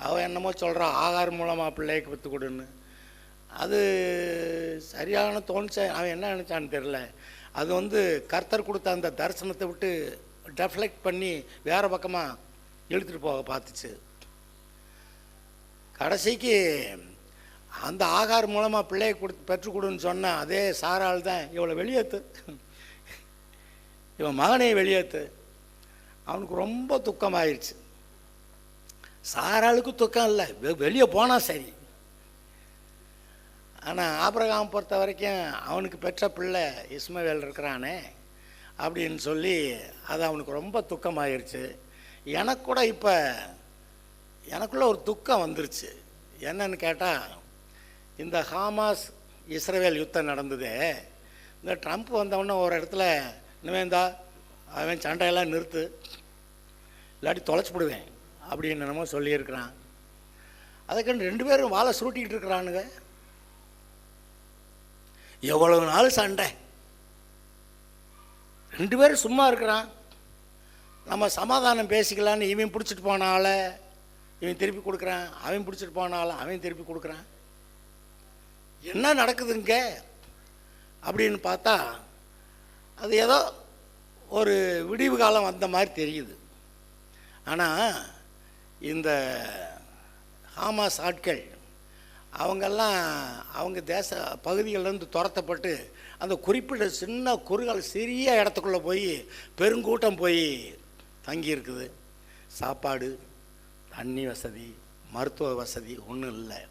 Speaker 2: அவன் என்னமோ சொல்கிறான், ஆகார் மூலமாக பிள்ளைக்கு விற்று கொடுன்னு. அது சரியான தோணுச்சு. அவன் என்ன நினச்சான்னு தெரில. அது கர்த்தர் கொடுத்த அந்த தரிசனத்தை விட்டு டெஃப்ளெக்ட் பண்ணி வேறு பக்கமாக இழுத்துட்டு போக பார்த்துச்சு. கடைசிக்கு அந்த ஆகார் மூலமாக பிள்ளையை பெற்றுக் கொடுன்னு சொன்ன அதே சாரால் தான் இவளை வெளியேற்று, இவன் மகனையும் வெளியேற்று. அவனுக்கு ரொம்ப துக்கமாயிடுச்சு. சாராளுக்கு துக்கம் இல்லை, வெளியே போனால் சரி. ஆனால் ஆபிரகாம் பொறுத்த வரைக்கும் அவனுக்கு பெற்ற பிள்ளை இஸ்மவேல் இருக்கிறானே அப்படின்னு சொல்லி அது அவனுக்கு ரொம்ப துக்கமாயிருச்சு. எனக்கு கூட இப்போ எனக்குள்ள ஒரு துக்கம் வந்துருச்சு. என்னன்னு கேட்டால், இந்த ஹமாஸ் இஸ்ரவேல் யுத்தம் நடந்ததே, இந்த ட்ரம்ப் வந்தவொடனே ஒரு இடத்துல நிவேந்தா அவன் சண்டையெல்லாம் நிறுத்து, இல்லாட்டி தொலைச்சிப்பிடுவேன் அப்படின்னு என்னமோ சொல்லியிருக்கிறான். அதுக்குன்னு 2 பேரும் வாழை சுருட்டிக்கிட்டு இருக்கிறானுங்க. எவ்வளவு நாள் சண்டை, 2 பேரும் சும்மா இருக்கிறான். நம்ம சமாதானம் பேசிக்கலான்னு இவன் பிடிச்சிட்டு போனால இவன் திருப்பி கொடுக்குறான், அவன் பிடிச்சிட்டு போனாலும் அவன் திருப்பி கொடுக்குறான். என்ன நடக்குதுங்க அப்படின்னு பார்த்தா அது ஏதோ ஒரு விடிவு காலம் வந்த மாதிரி தெரியுது. ஆனால் இந்த ஹமாஸ் ஆட்கள் அவங்கெல்லாம் அவங்க தேச பகுதிகளிலேருந்து துரத்தப்பட்டு அந்த குறிப்பிட்ட சின்ன குறுகால் சிறிய இடத்துக்குள்ளே போய் பெருங்கூட்டம் போய் தங்கியிருக்குது. சாப்பாடு, தண்ணி வசதி, மருத்துவ வசதி ஒன்றும் இல்லை.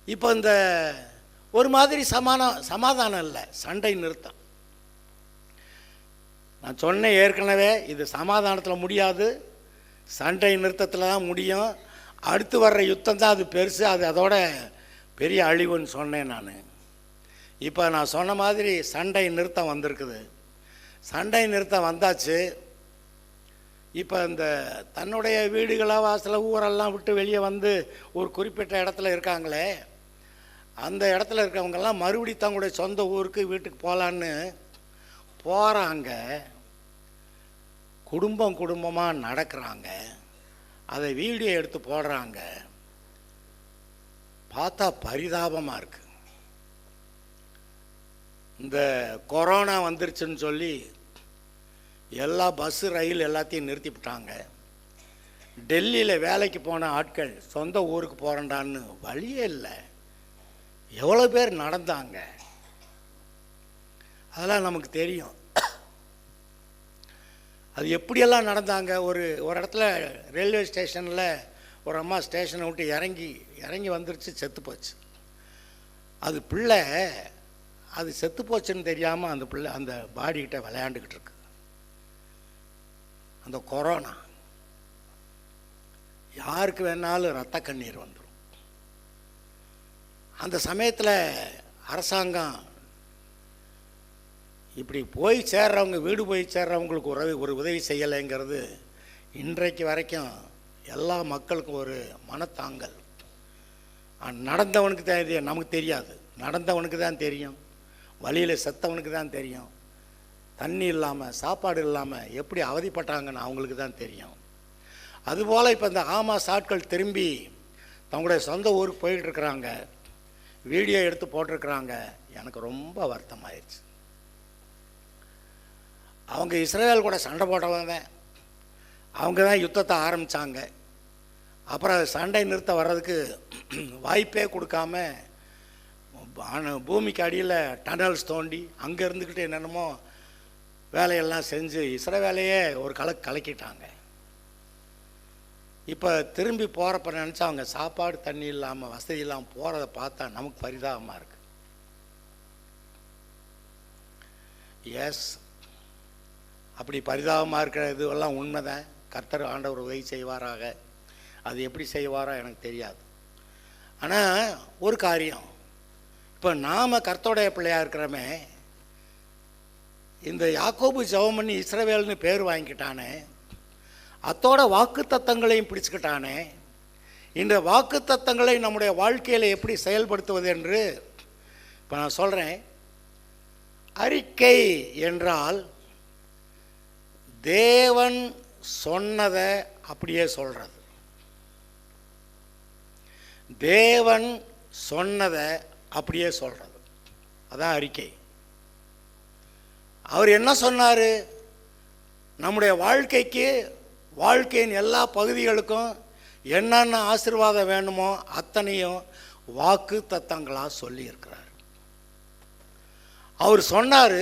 Speaker 2: இப்போ இந்த ஒரு மாதிரி சமாதானம் இல்லை, சண்டை நிறுத்தம். நான் சொன்னேன் ஏற்கனவே, இது சமாதானத்தில் முடியாது, சண்டை நிறுத்தத்தில் தான் முடியும். அடுத்து வர்ற யுத்தம் தான் அது பெருசு, அது அதோட பெரிய அழிவுன்னு சொன்னேன் நான். இப்போ நான் சொன்ன மாதிரி சண்டை நிறுத்தம் வந்திருக்குது. சண்டை நிறுத்தம் வந்தாச்சு. இப்போ இந்த தன்னுடைய வீடுகளை வாசலை ஊரெல்லாம் விட்டு வெளியே வந்து ஒரு குறிப்பிட்ட இடத்துல இருக்காங்களே, அந்த இடத்துல இருக்கவங்கெல்லாம் மறுபடி தங்களுடைய சொந்த ஊருக்கு வீட்டுக்கு போகலான்னு போகிறாங்க. குடும்பம் குடும்பமாக நடக்கிறாங்க, அதை வீடியோ எடுத்து போடுறாங்க. பார்த்தா பரிதாபமாக இருக்குது. இந்த கொரோனா வந்துருச்சுன்னு சொல்லி எல்லா பஸ்ஸு ரயில் எல்லாத்தையும் நிறுத்திவிட்டாங்க. டெல்லியில் வேலைக்கு போன ஆட்கள் சொந்த ஊருக்கு போகிறேன்டான்னு வழியே இல்லை. எவ்வளோ பேர் நடந்தாங்க அதெல்லாம் நமக்கு தெரியும். அது எப்படியெல்லாம் நடந்தாங்க. ஒரு இடத்துல ரயில்வே ஸ்டேஷனில் ஒரு அம்மா ஸ்டேஷனை விட்டு இறங்கி வந்துருச்சு, செத்து போச்சு. அது பிள்ளை அது செத்து போச்சுன்னு தெரியாமல் அந்த பிள்ளை அந்த பாடிக்கிட்ட விளையாண்டுக்கிட்டு இருக்கு. அந்த கொரோனா யாருக்கு வேணாலும் இரத்த கண்ணீர் வந்துடும். அந்த சமயத்தில் அரசாங்கம் இப்படி போய் சேர்றவங்க, வீடு போய் சேர்றவங்களுக்கு ஒரு உதவி செய்யலைங்கிறது இன்றைக்கு வரைக்கும் எல்லா மக்களுக்கும் ஒரு மனத்தாங்கல். நடந்தவனுக்கு தான் நமக்கு தெரியாது, நடந்தவனுக்கு தான் தெரியும். வழியில் செத்தவனுக்கு தான் தெரியும். தண்ணி இல்லாமல் சாப்பாடு இல்லாமல் எப்படி அவதிப்பட்டாங்கன்னு அவங்களுக்கு தான் தெரியும். அதுபோல் இப்போ இந்த ஹமாஸ் ஆட்கள் திரும்பி தங்களுடைய சொந்த ஊருக்கு போயிட்டுருக்குறாங்க, வீடியோ எடுத்து போட்டிருக்கிறாங்க. எனக்கு ரொம்ப வருத்தமாயிடுச்சு. அவங்க இஸ்ரேல் கூட சண்டை போட்டவங்க, அவங்க தான் யுத்தத்தை ஆரம்பித்தாங்க. அப்புறம் சண்டை நிறுத்த வர்றதுக்கு வாய்ப்பே கொடுக்காம பூமிக்கு அடியில் டனல்ஸ் தோண்டி அங்கே இருந்துக்கிட்டு என்னென்னமோ வேலையெல்லாம் செஞ்சு இஸ்ரேலையே ஒரு கலக்கிட்டாங்க. இப்போ திரும்பி போகிறப்ப நினச்சா அவங்க சாப்பாடு தண்ணி இல்லாமல் வசதி இல்லாமல் போகிறத பார்த்தா நமக்கு பரிதாபமாக இருக்குது. எஸ், அப்படி பரிதாபமாக இருக்கிற இதுவெல்லாம் உண்மைதான். கர்த்தர் ஆண்டவர் உதவி செய்வாராக. அது எப்படி செய்வாரோ எனக்கு தெரியாது. ஆனால் ஒரு காரியம், இப்போ நாம் கர்த்தருடைய பிள்ளையாக இருக்கிறோமே, இந்த யாக்கோபு ஜெபம் பண்ணி இஸ்ரவேல்னு பேர் வாங்கிக்கிட்டானே, அத்தோட வாக்கு தத்தங்களையும் பிடிச்சுக்கிட்டானே, இந்த வாக்கு தத்தங்களை நம்முடைய வாழ்க்கையில் எப்படி செயல்படுத்துவது என்று இப்போ நான் சொல்கிறேன். அறிக்கை என்றால் தேவன் சொன்னதை அப்படியே சொல்கிறது. தேவன் சொன்னதை அப்படியே சொல்கிறது, அதான் அறிக்கை. அவர் என்ன சொன்னார்? நம்முடைய வாழ்க்கைக்கு, வாழ்க்கையின் எல்லா பகுதிகளுக்கும் என்னென்ன ஆசீர்வாதம் வேணுமோ அத்தனையும் வாக்கு தத்தங்களாக சொல்லியிருக்கிறார். அவர் சொன்னார்,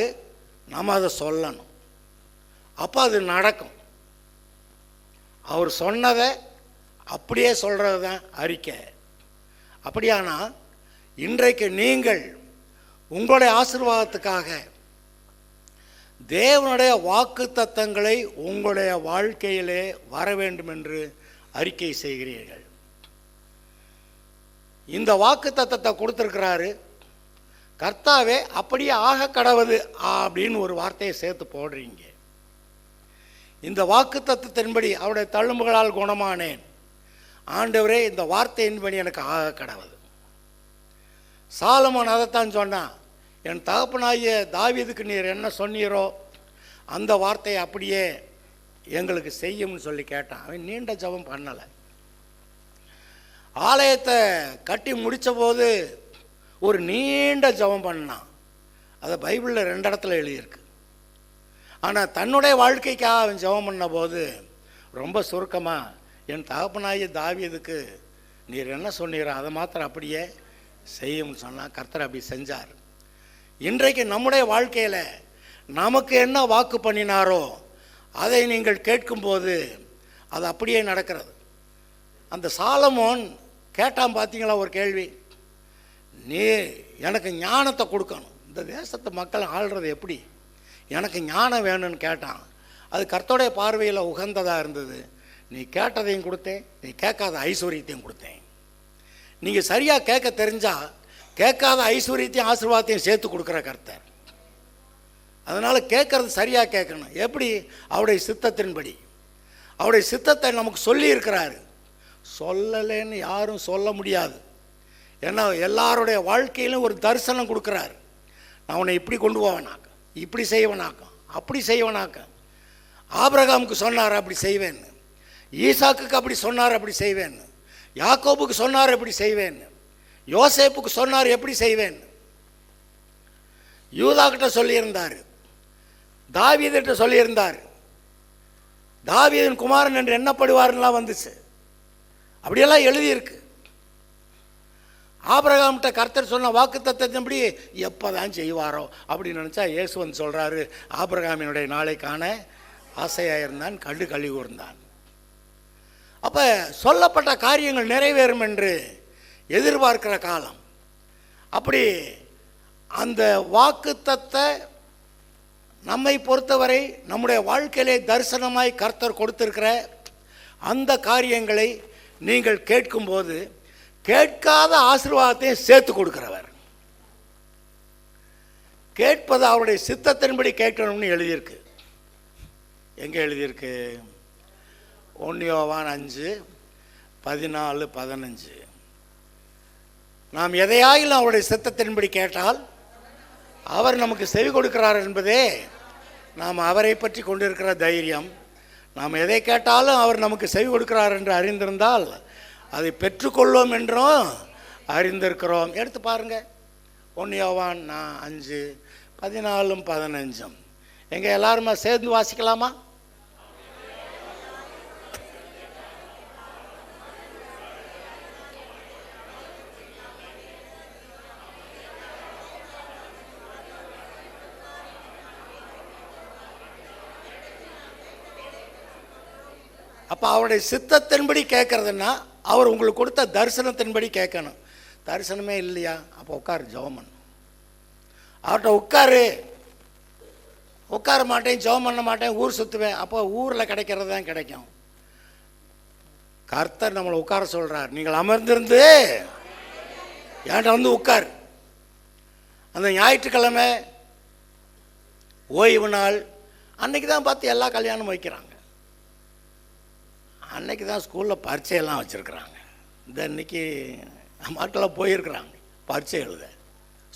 Speaker 2: நம்ம அதை சொல்லணும், அப்போ அது நடக்கும். அவர் சொன்னதை அப்படியே சொல்கிறது தான் அறிக்கை. அப்படியானா இன்றைக்கு நீங்கள் உங்களுடைய ஆசீர்வாதத்துக்காக தேவனுடைய வாக்கு தத்தங்களை உங்களுடைய வாழ்க்கையிலே வர வேண்டும் என்று அறிக்கை செய்கிறீர்கள். இந்த வாக்கு தத்தத்தை கொடுத்துருக்கிறாரு. கர்த்தாவே அப்படியே ஆக கடவுது அப்படின்னு ஒரு வார்த்தையை சேர்த்து போடுறீங்க. இந்த வாக்கு தத்துவத்தின்படி அவருடைய தழும்புகளால் குணமானேன். ஆண்டவரே, இந்த வார்த்தையின்படி எனக்கு ஆக கடவுது. சாலமோன் அதைத்தான் சொன்னான். என் தகப்பனாகிய தாவீதுக்கு நீர் என்ன சொன்னீரோ அந்த வார்த்தையை அப்படியே எங்களுக்கு செய்யும்னு சொல்லி கேட்டான். அவன் நீண்ட ஜெபம் பண்ணலை. ஆலயத்தை கட்டி முடித்த போது ஒரு நீண்ட ஜெபம் பண்ணான். அதை பைபிளில் 2 இடத்துல எழுதியிருக்கு. ஆனால் தன்னுடைய வாழ்க்கைக்காக அவன் ஜெபம் பண்ண போது ரொம்ப சுருக்கமாக, என் தகப்பனாகிய தாவீதுக்கு நீர் என்ன சொன்னீரோ அதை மாத்திரம் அப்படியே செய்யும்னு சொன்னால் கர்த்தர் அப்படி செஞ்சார். இன்றைக்கு நம்முடைய வாழ்க்கையில் நமக்கு என்ன வாக்கு பண்ணினாரோ அதை நீங்கள் கேட்கும்போது அது அப்படியே நடக்கிறது. அந்த சாலமோன் கேட்டான் பார்த்தீங்களா ஒரு கேள்வி, நீ எனக்கு ஞானத்தை கொடுக்கணும், இந்த தேசத்து மக்கள் ஆள்றது எப்படி, எனக்கு ஞானம் வேணும்னு கேட்டான். அது கர்த்தருடைய பார்வையில் உகந்ததாக இருந்தது. நீ கேட்டதையும் கொடுத்தேன், நீ கேட்காத ஐஸ்வர்யத்தையும் கொடுத்தேன். நீங்கள் சரியாக கேட்க தெரிஞ்சால் கேட்காத ஐஸ்வர்யத்தையும் ஆசீர்வாதத்தையும் சேர்த்து கொடுக்குற கர்த்தர். அதனால் கேட்குறது சரியாக கேட்கணும். எப்படி? அவருடைய சித்தத்தின்படி. அவருடைய சித்தத்தை நமக்கு சொல்லி இருக்கிறாரு. சொல்லலைன்னு யாரும் சொல்ல முடியாது. ஏன்னா எல்லாருடைய வாழ்க்கையிலும் ஒரு தரிசனம் கொடுக்குறாரு. நான் உன்னை இப்படி கொண்டு போவேனாக்க, இப்படி செய்வனாக்கம், அப்படி செய்வனாக்க. ஆபிரகாமுக்கு சொன்னார் அப்படி செய்வேன்னு, ஈசாக்குக்கு அப்படி சொன்னார் அப்படி செய்வேன்னு, யாக்கோபுக்கு சொன்னார் எப்படி செய்வேன்னு, யோசேப்புக்கு சொன்னார் எப்படி செய்வேன்னு, யூதாக்கிட்ட சொல்லியிருந்தார், தாவீதுகிட்ட சொல்லியிருந்தார். தாவீதின் குமாரன் என்று எண்ணப்படுவார்லாம் வந்துச்சு. அப்படியெல்லாம் எழுதியிருக்கு. ஆபிரகாம்கிட்ட கர்த்தர் சொன்ன வாக்கு தத்தத்தின்படி எப்போ தான் செய்வாரோ அப்படின்னு நினச்சா இயேசு வந்து சொல்கிறாரு, ஆபிரகாமினுடைய நாளை காண ஆசையாக இருந்தான், கண்டு கழி கூர்ந்தான். அப்போ சொல்லப்பட்ட காரியங்கள் நிறைவேறும் என்று எதிர்பார்க்கிற காலம். அப்படி அந்த வாக்குத்தத்தை நம்மை பொறுத்தவரை நம்முடைய வாழ்க்கையிலே தரிசனமாய் கர்த்தர் கொடுத்திருக்கிற அந்த காரியங்களை நீங்கள் கேட்கும்போது கேட்காத ஆசீர்வாதத்தையும் சேர்த்து கொடுக்கிறவர். கேட்பது அவருடைய சித்தத்தின்படி கேட்கணும்னு எழுதியிருக்கு. எங்கே எழுதியிருக்கு? 1 யோவான் 5:14-15. நாம் எதையாயிலும் அவருடைய சித்தத்தின்படி கேட்டால் அவர் நமக்கு செவி கொடுக்கிறார் என்பதே நாம் அவரை பற்றி கொண்டிருக்கிற தைரியம். நாம் எதை கேட்டாலும் அவர் நமக்கு செவி கொடுக்கிறார் என்று அறிந்திருந்தால் அதை பெற்றுக்கொள்வோம் என்றும் அறிந்திருக்கிறோம். எடுத்து பாருங்க, 1 யோவான் 5:14-15. எங்கே எல்லாருமா சேர்ந்து வாசிக்கலாமா? அப்போ அவருடைய சித்தத்தின்படி கேட்கறதுன்னா அவர் உங்களுக்கு கொடுத்த தரிசனத்தின்படி கேட்கணும். தரிசனமே இல்லையா? அப்போ உட்காரு, ஜெபம் பண்ணு. அவர்கிட்ட உட்கார மாட்டேன், ஜெபம் பண்ண மாட்டேன், ஊர் சுற்றுவேன். அப்போ ஊரில் கிடைக்கிறது தான் கிடைக்கும். கர்த்தர் நம்மளை உட்கார சொல்கிறார். நீங்கள் அமர்ந்திருந்து என்கிட்ட வந்து உட்கார். அந்த ஞாயிற்றுக்கிழமை ஓய்வு நாள் அன்னைக்கு தான் பார்த்து எல்லா கல்யாணமும் வைக்கிறாங்க. அன்னைக்கு தான் ஸ்கூலில் பரீட்சையெல்லாம் வச்சுருக்குறாங்க. இந்த அன்னைக்கு மக்களாக போயிருக்கிறாங்க பரீட்சை எழுத.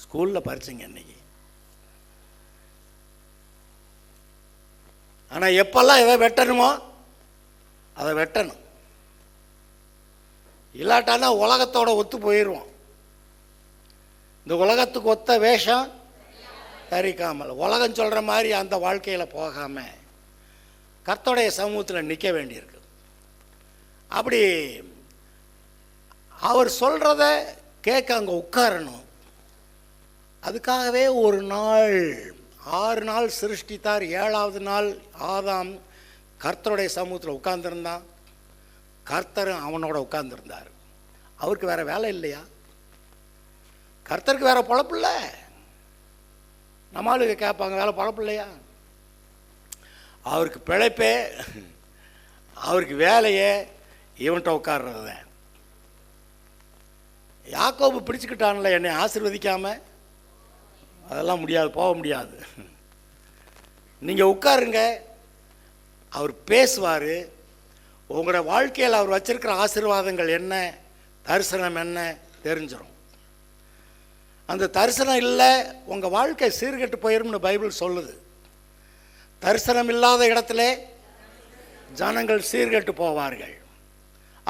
Speaker 2: ஸ்கூலில் பரீட்சைங்க அன்னைக்கு. ஆனால் எப்பெல்லாம் எதை வெட்டணுமோ அதை வெட்டணும். இல்லாட்டானா உலகத்தோட ஒத்து போயிடுவோம். இந்த உலகத்துக்கு ஒத்த வேஷம் தரிக்காமல், உலகம் சொல்கிற மாதிரி அந்த வாழ்க்கையில் போகாமல் கர்த்தருடைய சமூகத்தில் நிற்க வேண்டியிருக்கு. அப்படி அவர் சொல்கிறத கேட்க அங்கே உட்காரணும். அதுக்காகவே ஒரு நாள் 6 நாள் சிருஷ்டித்தார். 7வது நாள் ஆதாம் கர்த்தருடைய சமூகத்தில் உட்கார்ந்துருந்தான். கர்த்தரும் அவனோட உட்கார்ந்துருந்தார். அவருக்கு வேறு வேலை இல்லையா? கர்த்தருக்கு வேறு பொழப்பு இல்லை. நம்மளுக்கு கேட்பாங்க, வேலை பொழப்பு இல்லையா? அவருக்கு பிழைப்பே, அவருக்கு வேலையே இவன்கிட்ட உட்கார்றது தான். யாக்கோபு பிடிச்சுக்கிட்டான்ல என்னை ஆசீர்வதிக்காம. அதெல்லாம் முடியாது, போக முடியாது. நீங்கள் உட்காருங்க, அவர் பேசுவார். உங்களோட வாழ்க்கையில் அவர் வச்சிருக்கிற ஆசீர்வாதங்கள் என்ன, தரிசனம் என்ன தெரிஞ்சிடும். அந்த தரிசனம் இல்லை, உங்கள் வாழ்க்கை சீர்கெட்டு போயிரும்னு பைபிள் சொல்லுது. தரிசனம் இல்லாத இடத்துல ஜனங்கள் சீர்கெட்டு போவார்கள்.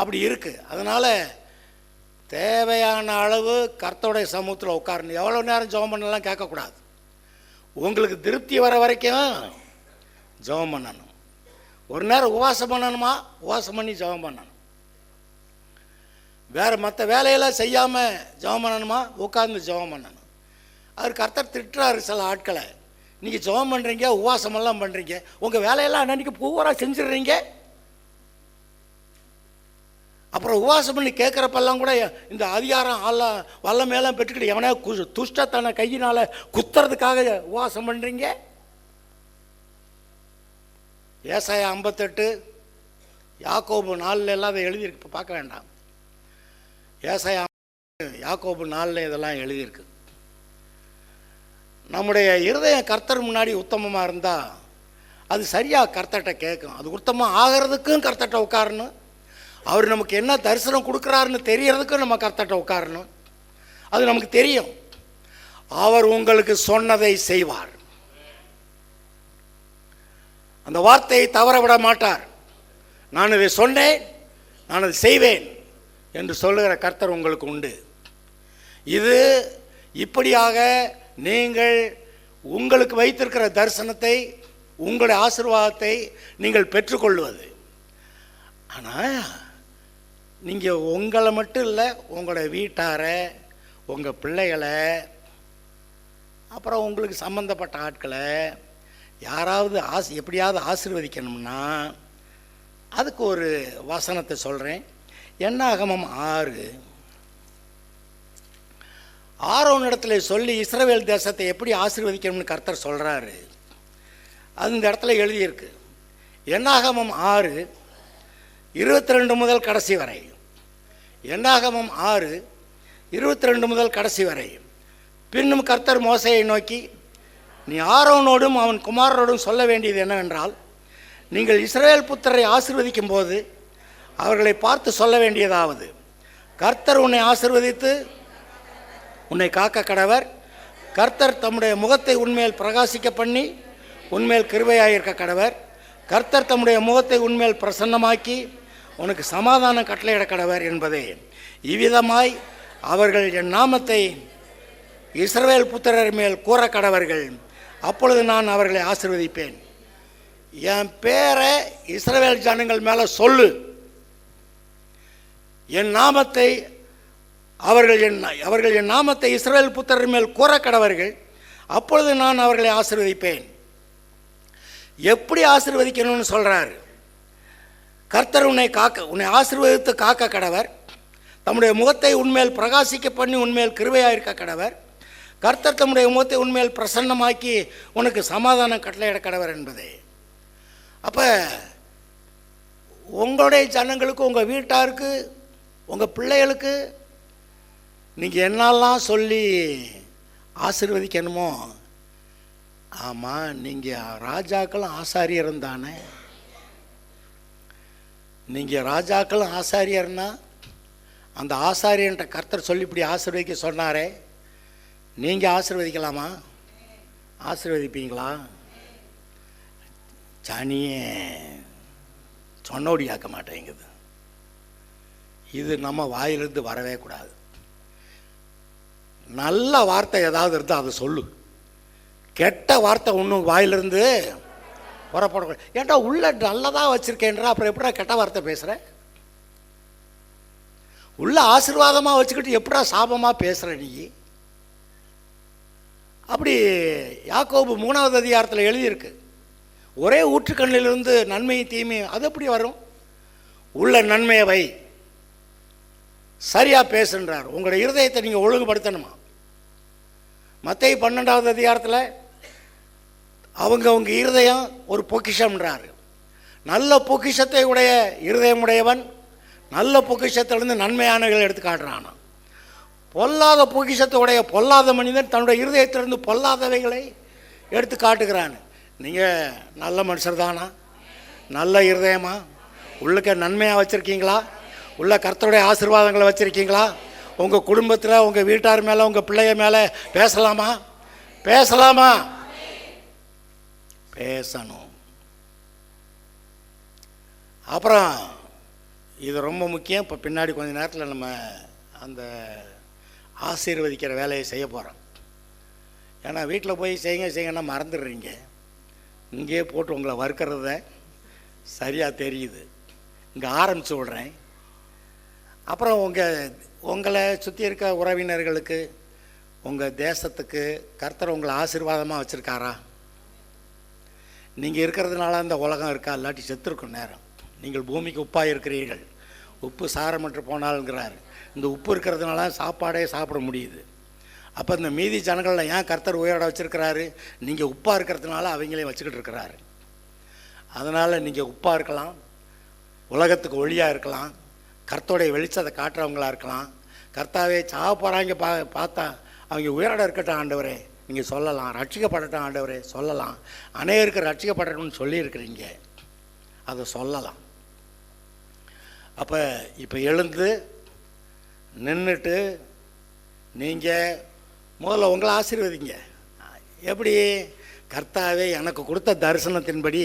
Speaker 2: அப்படி இருக்குது. அதனால் தேவையான அளவு கர்த்தருடைய சமூகத்தில் உட்காரணும். எவ்வளோ நேரம் ஜெபம் பண்ணலாம் கேட்கக்கூடாது. உங்களுக்கு திருப்தி வர வரைக்கும் ஜெபம் பண்ணணும். ஒரு நேரம் உபவாசம் பண்ணணுமா, உபவாசம் பண்ணி ஜெபம் பண்ணணும். வேறு மற்ற வேலையெல்லாம் செய்யாமல் ஜெபம் பண்ணணுமா, உட்கார்ந்து ஜெபம் பண்ணணும். அவர் கர்த்தர் திட்டுறாரு சில ஆட்களை. நீங்கள் ஜெபம் பண்ணுறீங்க, உபவாசமெல்லாம் பண்ணுறீங்க, உங்கள் வேலையெல்லாம் அன்றைக்கி பூரா செஞ்சிடுறீங்க. அப்புறம் உபவாசம் பண்ணி கேட்குறப்பெல்லாம் கூட இந்த அதிகாரம் வல்லமையெல்லாம் பெற்றுக்கிட்டு எவனே துஷ்டத்தனை கையினால் குத்துறதுக்காக உபவாசம் பண்ணுறீங்க. ஏசாயா 58 யாக்கோபு 4 எல்லாம் அதை எழுதியிருக்கு. இப்போ பார்க்க வேண்டாம். ஏசாயா யாக்கோபு 4 இதெல்லாம் எழுதியிருக்கு. நம்முடைய இருதயம் கர்த்தர் முன்னாடி உத்தமமாக இருந்தால் அது சரியாக கர்த்தர்கிட்ட கேட்கும். அது உத்தமம் ஆகிறதுக்கும் கர்த்தர்கிட்ட உட்காரணும். அவர் நமக்கு என்ன தரிசனம் கொடுக்குறாருன்னு தெரியறதுக்கும் நம்ம கர்த்தர்கிட்ட உட்காரணும். அது நமக்கு தெரியும். அவர் உங்களுக்கு சொன்னதை செய்வார். அந்த வார்த்தையை தவற விட மாட்டார். நான் இதை சொன்னேன், நான் அதை செய்வேன் என்று சொல்லுகிற கர்த்தர் உங்களுக்கு உண்டு. இது இப்படியாக நீங்கள் உங்களுக்கு வைத்திருக்கிற தரிசனத்தை, உங்களுடைய ஆசீர்வாதத்தை நீங்கள் பெற்றுக்கொள்வது. ஆனால் நீங்கள் உங்களை மட்டும் இல்லை, உங்களோட வீட்டாரை, உங்கள் பிள்ளைகளை, அப்புறம் உங்களுக்கு சம்பந்தப்பட்ட ஆட்களை யாராவது எப்படியாவது ஆசீர்வதிக்கணும்னா அதுக்கு ஒரு வசனத்தை சொல்கிறேன். என்னாகமம் 6 ஆரோனிடத்துல சொல்லி இஸ்ரவேல் தேசத்தை எப்படி ஆசீர்வதிக்கணும்னு கர்த்தர் சொல்கிறாரு. அது இந்த இடத்துல எழுதியிருக்கு. என்னாகமம் 6 22 முதல் கடைசி வரை. என்னாகமம் 6 22 முதல் கடைசி வரை. பின்னும் கர்த்தர் மோசேயை நோக்கி, நீ ஆரோனோடும் அவன் குமாரரோடும் சொல்ல வேண்டியது என்னவென்றால், நீங்கள் இஸ்ரவேல் புத்திரரை ஆசீர்வதிக்கும் போது அவர்களை பார்த்து சொல்ல வேண்டியதாவது, கர்த்தர் உன்னை ஆசீர்வதித்து உன்னை காக்க கடவர். கர்த்தர் தம்முடைய முகத்தை உன்மேல் பிரகாசிக்க பண்ணி உன்மேல் கிருபையாயிருக்க கடவர். கர்த்தர் தம்முடைய முகத்தை உன்மேல் பிரசன்னமாக்கி உனக்கு சமாதானம் கட்டளையிட கடவர் என்பதே. இவ்விதமாய் அவர்கள் என் நாமத்தை இஸ்ரவேல் புத்திரர் மேல் கூற கடவர்கள். அப்பொழுது நான் அவர்களை ஆசீர்வதிப்பேன். என் பேரை இஸ்ரவேல் ஜனங்கள் மேலே சொல்லு. என் நாமத்தை அவர்கள் என் நாமத்தை இஸ்ரவேல் புத்திரர் மேல் கூற கடவர்கள். அப்பொழுது நான் அவர்களை ஆசீர்வதிப்பேன். எப்படி ஆசீர்வதிக்கணும்னு சொல்கிறாரு. கர்த்தர் உன்னை ஆசீர்வதித்து காக்க கடவர். தம்முடைய முகத்தை உன்மேல் பிரகாசிக்க பண்ணி உன்மேல் கிருபையாயிருக்க கடவர். கர்த்தர் தம்முடைய முகத்தை உன்மேல் பிரசன்னமாக்கி உனக்கு சமாதானம் கட்டளையிட கடவர் என்பதே. அப்போ உங்களுடைய ஜனங்களுக்கு, உங்கள் வீட்டாருக்கு, உங்கள் பிள்ளைகளுக்கு நீங்கள் என்னெல்லாம் சொல்லி ஆசீர்வதிக்கணுமோ. ஆமாம், நீங்கள் ராஜாக்களும் ஆசாரியரும் தானே. நீங்கள் ராஜாக்களும் ஆசாரியர்னா அந்த ஆசாரியன்ட்ட கர்த்தர் சொல்லி இப்படி ஆசீர்வதிக்க சொன்னாரே, நீங்கள் ஆசீர்வதிக்கலாமா? ஆசீர்வதிப்பீங்களா? சனியே சொன்னோடியாக்க மாட்டேங்குது. இது நம்ம வாயிலிருந்து வரவே கூடாது. நல்ல வார்த்தை ஏதாவது இருந்தால் அதை சொல்லு. கெட்ட வார்த்தை ஒன்றும் வாயிலிருந்து புறப்படக்கூடாது. ஏன்டா உள்ள நல்லதாக வச்சுருக்கேன்றா, அப்புறம் எப்படா கெட்ட வார்த்தை பேசுகிற? உள்ள ஆசீர்வாதமாக வச்சுக்கிட்டு எப்படா சாபமாக பேசுகிற நீ? அப்படி யாக்கோபு 3வது அதிகாரத்தில் எழுதியிருக்கு. ஒரே ஊற்றுக்கண்ணிலிருந்து நன்மையும் தீமையும் அது எப்படி வரும்? உள்ள நன்மையை வை, சரியாக பேசுன்றார். உங்களோட இருதயத்தை நீங்கள் ஒழுங்குபடுத்தணுமா? மத்தேயு 12வது அதிகாரத்தில் அவங்க இருதயம் ஒரு பொக்கிஷம்ன்றார். நல்ல பொக்கிஷத்தை உடைய இருதயம் உடையவன் நல்ல பொக்கிஷத்திலிருந்து நன்மையானவர்கள் எடுத்து காட்டுறான். பொல்லாத பொக்கிஷத்தோடைய பொல்லாத மனிதன் தன்னுடைய இருதயத்திலிருந்து பொல்லாதவைகளை எடுத்து காட்டுகிறான். நீங்கள் நல்ல மனுஷர் தானா? நல்ல இருதயமா? உள்ளுக்க நன்மையாக வச்சுருக்கீங்களா? உள்ள கர்த்தருடைய ஆசீர்வாதங்களை வச்சுருக்கீங்களா? உங்கள் குடும்பத்தில் உங்கள் வீட்டார் மேலே உங்கள் பிள்ளைய மேலே பேசலாமா? பேசலாமா? பேசணும். அப்புறம் இது ரொம்ப முக்கியம். இப்போ பின்னாடி கொஞ்ச நேரத்தில் நம்ம அந்த ஆசீர்வதிக்கிற வேலையை செய்ய போகிறோம். ஏன்னா வீட்டில் போய் செய்யுங்கன்னா மறந்துடுறீங்க. இங்கேயே போட்டு உங்களை வறுக்கிறத சரியாக தெரியுது. இங்கே ஆரம்பித்து விட்றேன். அப்புறம் உங்களை சுற்றி இருக்க உறவினர்களுக்கு, உங்கள் தேசத்துக்கு கர்த்தர் உங்களை ஆசீர்வாதமாக வச்சுருக்காரா? நீங்கள் இருக்கிறதுனால அந்த உலகம் இருக்கா? இல்லாட்டி செத்துருக்கும் நேரம். நீங்கள் பூமிக்கு உப்பாக இருக்கிறீர்கள், உப்பு சாரமற்று போனாலுங்கிறார். இந்த உப்பு இருக்கிறதுனால சாப்பாடே சாப்பிட முடியுது. அப்போ இந்த மீதி ஜனங்களில் ஏன் கர்த்தர் உயிரோட வச்சுருக்கிறாரு? நீங்கள் உப்பாக இருக்கிறதுனால அவங்களையும் வச்சுக்கிட்டு இருக்கிறாரு. அதனால் நீங்கள் உப்பாக இருக்கலாம், உலகத்துக்கு ஒளியாக இருக்கலாம், கர்த்தருடைய வெளிச்சத்தை காட்டுறவங்களாக இருக்கலாம். கர்த்தாவே சாவ போகிறாங்க பார்த்தா அவங்க உயிரோட இருக்கட்டும் ஆண்டவரே நீங்கள் சொல்லலாம். ரட்சிக்கப்படட்டும் ஆண்டவரே சொல்லலாம். அநேகருக்கு ரட்சிக்கப்படட்டும்னு சொல்லியிருக்கிறீங்க, அதை சொல்லலாம். அப்போ இப்போ எழுந்து நின்றுட்டு நீங்கள் முதல்ல உங்களை ஆசீர்வதிங்க. எப்படி? கர்த்தாவே எனக்கு கொடுத்த தரிசனத்தின்படி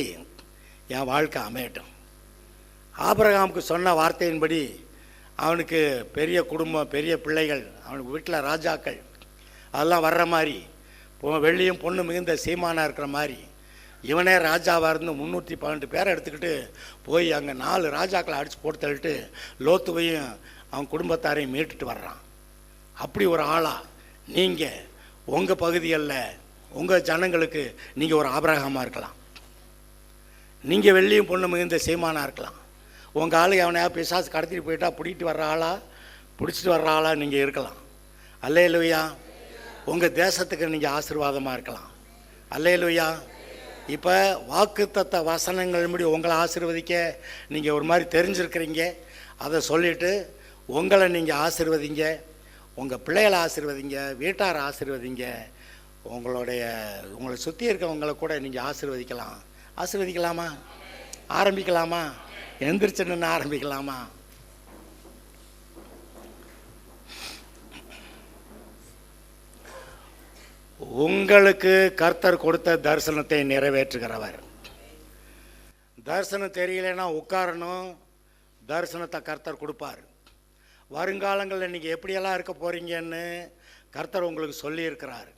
Speaker 2: என் வாழ்க்கை அமையட்டும். ஆபிரகாமுக்கு சொன்ன வார்த்தையின்படி அவனுக்கு பெரிய குடும்பம், பெரிய பிள்ளைகள், அவனுக்கு வீட்டில் ராஜாக்கள் அதெல்லாம் வர்ற மாதிரி, வெள்ளியும் பொண்ணு மிகுந்த சீமானாக இருக்கிற மாதிரி இவனே ராஜாவாக இருந்து 312 பேரை எடுத்துக்கிட்டு போய் அங்கே 4 ராஜாக்களை அடித்து போட்டு தள்ளிட்டு லோத்துவையும் அவன் குடும்பத்தாரையும் மீட்டுட்டு வர்றான். அப்படி ஒரு ஆளாக நீங்கள் உங்கள் பகுதிகளில் உங்கள் ஜனங்களுக்கு நீங்கள் ஒரு ஆபிரகாமாக இருக்கலாம். நீங்கள் வெள்ளியும் பொண்ணு மிகுந்த சீமானாக இருக்கலாம். உங்கள் ஆளுக்கு அவனையா பிசாசு கடத்திட்டு போயிட்டா பிடிச்சிட்டு வர்ற ஆளா நீங்கள் இருக்கலாம். அல்லேலூயா. உங்கள் தேசத்துக்கு நீங்கள் ஆசீர்வாதமாக இருக்கலாம். அல்லேலூயா. இப்போ வாக்குத்தத்த வசனங்கள்படி உங்களை ஆசீர்வதிக்க நீங்கள் ஒரு மாதிரி தெரிஞ்சிருக்கிறீங்க. அதை சொல்லிவிட்டு உங்களை நீங்கள் ஆசீர்வதிங்க, உங்கள் பிள்ளைகளை ஆசீர்வதிங்க, வீட்டாரை ஆசீர்வதிங்க, உங்களை சுற்றி இருக்கவங்களை கூட நீங்கள் ஆசீர்வதிக்கலாம். ஆசீர்வதிக்கலாமா? ஆரம்பிக்கலாமா? எந்திரிச்சு நின்று ஆரம்பிக்கலாமா? உங்களுக்கு கர்த்தர் கொடுத்த தரிசனத்தை நிறைவேற்றுகிறவர். தரிசனம் தெரியலன்னா உட்காரணும், தரிசனத்தை கர்த்தர் கொடுப்பார். வருங்காலங்களில் நீங்கள் எப்படியெல்லாம் இருக்க போகிறீங்கன்னு கர்த்தர் உங்களுக்கு சொல்லியிருக்கிறார்.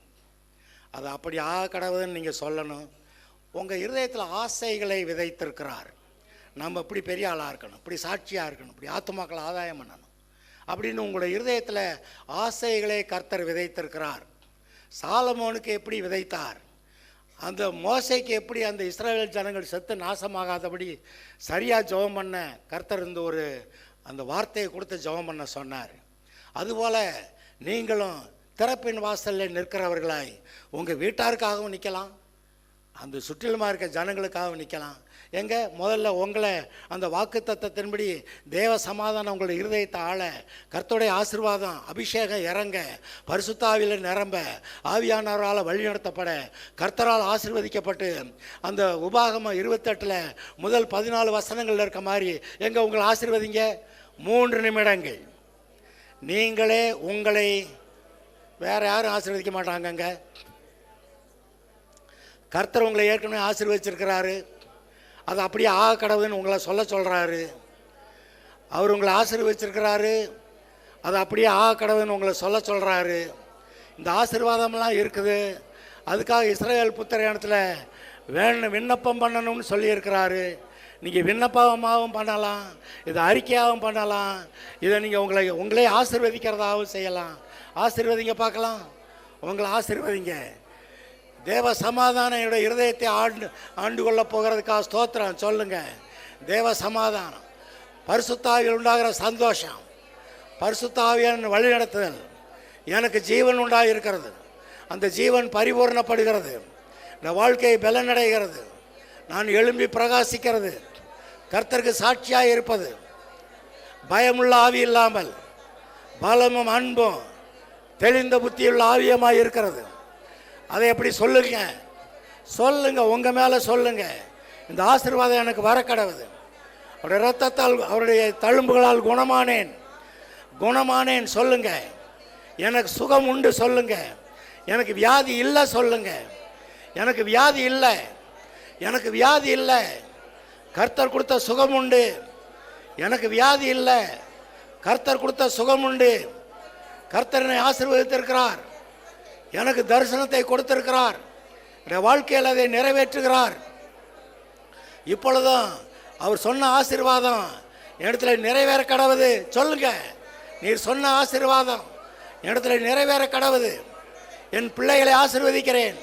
Speaker 2: அது அப்படி கடவுதுன்னு நீங்கள் சொல்லணும். உங்கள் இருதயத்தில் ஆசைகளை விதைத்திருக்கிறார். நம்ம இப்படி பெரிய ஆளாக இருக்கணும், இப்படி சாட்சியாக இருக்கணும், இப்படி ஆத்துமாக்களை ஆதாயம் பண்ணணும் அப்படின்னு உங்களுடைய இருதயத்தில் ஆசைகளை கர்த்தர் விதைத்திருக்கிறார். சாலமோனுக்கு எப்படி விதைத்தார்? அந்த மோசைக்கு எப்படி அந்த இஸ்ரவேல் ஜனங்கள் செத்து நாசமாகாதபடி சரியாக ஜெபம் பண்ண கர்த்தர் அந்த வார்த்தையை கொடுத்து ஜெபம் பண்ண சொன்னார். அதுபோல் நீங்களும் திறப்பின் வாசலில் நிற்கிறவர்களாய் உங்கள் வீட்டாருக்காகவும் நிற்கலாம், அந்த சுற்றிலுமாக இருக்க ஜனங்களுக்காகவும் நிற்கலாம். முதல்ல உங்களை அந்த வாக்கு தத்தத்தின்படி தேவ சமாதானம் உங்களுடைய இருதயத்தை ஆள, கர்த்தருடைய ஆசீர்வாதம் அபிஷேகம் இறங்க, பரிசுத்தாவியில் நிரம்ப, ஆவியானவரால் வழிநடத்தப்பட, கர்த்தரால் ஆசீர்வதிக்கப்பட்டு அந்த உபாகமம் 28 முதல் 14 வசனங்கள் இருக்க மாதிரி உங்களை ஆசீர்வதிங்க. 3 நிமிடங்கள் நீங்களே உங்களை, வேறு யாரும் ஆசீர்வதிக்க மாட்டாங்கங்க. கர்த்தர் உங்களை ஏற்கனவே ஆசீர்வதிச்சிருக்கிறாரு. அது அப்படியே கடவுதுன்னு உங்களை சொல்கிறாரு. அவர் உங்களை ஆசீர்வதிச்சிருக்கிறாரு. அது அப்படியே கடவுதுன்னு உங்களை சொல்கிறாரு. இந்த ஆசீர்வாதம்லாம் இருக்குது. அதுக்காக இஸ்ரவேல் புத்திரயானத்தில் விண்ணப்பம் பண்ணணும்னு சொல்லியிருக்கிறாரு. நீங்கள் விண்ணப்பமாகவும் பண்ணலாம், இதை அறிக்கையாகவும் பண்ணலாம், இதை நீங்கள் உங்களே ஆசீர்வதிக்கிறதாகவும் செய்யலாம். ஆசீர்வதிங்க பார்க்கலாம். உங்களை ஆசீர்வதிங்க. தேவ சமாதானம் என்னுடைய இருதயத்தை ஆண்டு கொள்ள போகிறதுக்காக ஸ்தோத்திரம் சொல்லுங்க. தேவ சமாதானம், பரிசுத்தாவியில் உண்டாகிற சந்தோஷம், பரிசுத்தாவியான வழிநடத்துதல், எனக்கு ஜீவன் உண்டாக இருக்கிறது, அந்த ஜீவன் பரிபூர்ணப்படுகிறது, இந்த வாழ்க்கை பலனடைகிறது, நான் எழும்பி பிரகாசிக்கிறது, கர்த்தருக்கு சாட்சியாக இருப்பது, பயமுள்ள ஆவி இல்லாமல் பலமும் அன்பும் தெளிந்த புத்தியுள்ள ஆவியமாய் இருக்கிறது. அதை எப்படி சொல்லுங்க, சொல்லுங்க, உங்க மேல சொல்லுங்க. இந்த ஆசீர்வாதம் எனக்கு வர கடவுது. அவருடைய இரத்தத்தால் அவருடைய தழும்புகளால் குணமானேன் சொல்லுங்க. எனக்கு சுகம் உண்டு சொல்லுங்க. எனக்கு வியாதி இல்லை சொல்லுங்க. எனக்கு வியாதி இல்லை, எனக்கு வியாதி இல்லை. கர்த்தர் கொடுத்த சுகம் உண்டு. எனக்கு வியாதி இல்லை, கர்த்தர் கொடுத்த சுகம் உண்டு. கர்த்தர் என்னை ஆசீர்வதித்திருக்கிறார். எனக்கு தரிசனத்தை கொடுத்திருக்கிறார். என்னுடைய வாழ்க்கையில் அதை நிறைவேற்றுகிறார். இப்பொழுதும் அவர் சொன்ன ஆசீர்வாதம் இடத்துல நிறைவேற கடவுது சொல்லுங்க. நீர் சொன்ன ஆசீர்வாதம் இடத்துல நிறைவேற கடவுது. என் பிள்ளைகளை ஆசீர்வதிக்கிறேன்.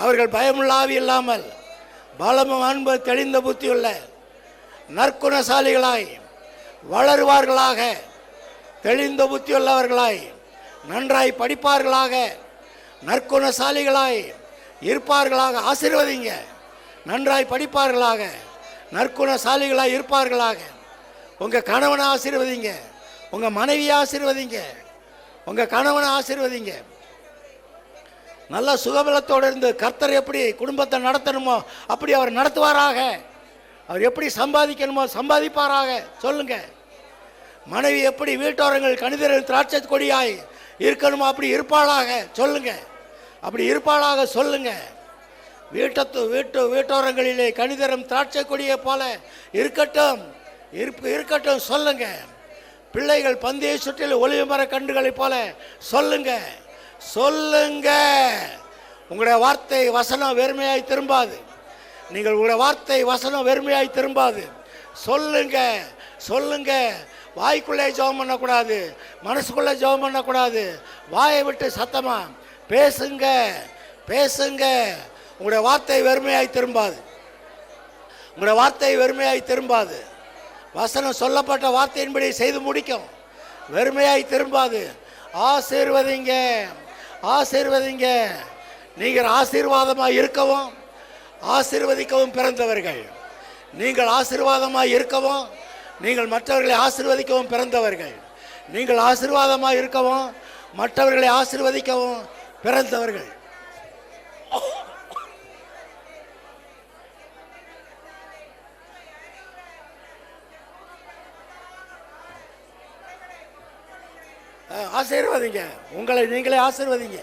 Speaker 2: அவர்கள் பயமுள்ள ஆவி இல்லாமல் பலமும் அன்பு தெளிந்த புத்தியுள்ள நற்குணசாலிகளாய் வளருவார்களாக. தெளிந்த புத்தியுள்ளவர்களாய் நன்றாய் படிப்பார்களாக. நற்குணசாலிகளாய் இருப்பார்களாக. ஆசீர்வதிங்க. நன்றாய் படிப்பார்களாக, நற்குணசாலிகளாய் இருப்பார்களாக. உங்கள் கணவனை ஆசீர்வதிங்க, உங்கள் மனைவியை ஆசீர்வதிங்க, உங்கள் கணவனை ஆசீர்வதிங்க. நல்ல சுகபலத்தோடு இருந்து கர்த்தர் எப்படி குடும்பத்தை நடத்தணுமோ அப்படி அவர் நடத்துவாராக. அவர் எப்படி சம்பாதிக்கணுமோ சம்பாதிப்பாராக சொல்லுங்க. மனைவி எப்படி வீட்டோரங்கள் கணிதர்கள் திராட்சை கொடியாய் இருக்கணுமோ அப்படி இருப்பாளாக சொல்லுங்க. அப்படி இருப்பாளாக சொல்லுங்க. வீட்டோரங்களிலே கணிதரம் திராட்சை கொடியை போல இருக்கட்டும் சொல்லுங்க. பிள்ளைகள் பந்தய சுற்றில் ஒளிவு மர கண்டுகளைப் போல சொல்லுங்க. உங்களுடைய வார்த்தை வசனம் வெறுமையாய் திரும்பாது. நீங்கள் உங்களுடைய வார்த்தை வசனம் வெறுமையாய் திரும்பாது. சொல்லுங்க. வாய்க்குள்ளே ஜெபம் பண்ணக்கூடாது, மனசுக்குள்ளே ஜெபம் பண்ணக்கூடாது. வாயை விட்டு சத்தமா பேசுங்க. உங்களுடைய வார்த்தை வெறுமையாய் திரும்பாது. வசனம் சொல்லப்பட்ட வார்த்தையின்படி செய்து முடிக்கும். வெறுமையாய் திரும்பாது. ஆசீர்வதிங்க. நீங்கள் ஆசீர்வாதமாக இருக்கவும் ஆசீர்வதிக்கவும் பிறந்தவர்கள். நீங்கள் ஆசீர்வாதமாக இருக்கவும், நீங்கள் மற்றவர்களை ஆசீர்வதிக்கவும் பிறந்தவர்கள். நீங்கள் ஆசீர்வாதமாக இருக்கவும் மற்றவர்களை ஆசீர்வதிக்கவும் பிறந்தவர்கள். ஆசீர்வதிங்க. உங்களை நீங்களே ஆசீர்வதிங்க.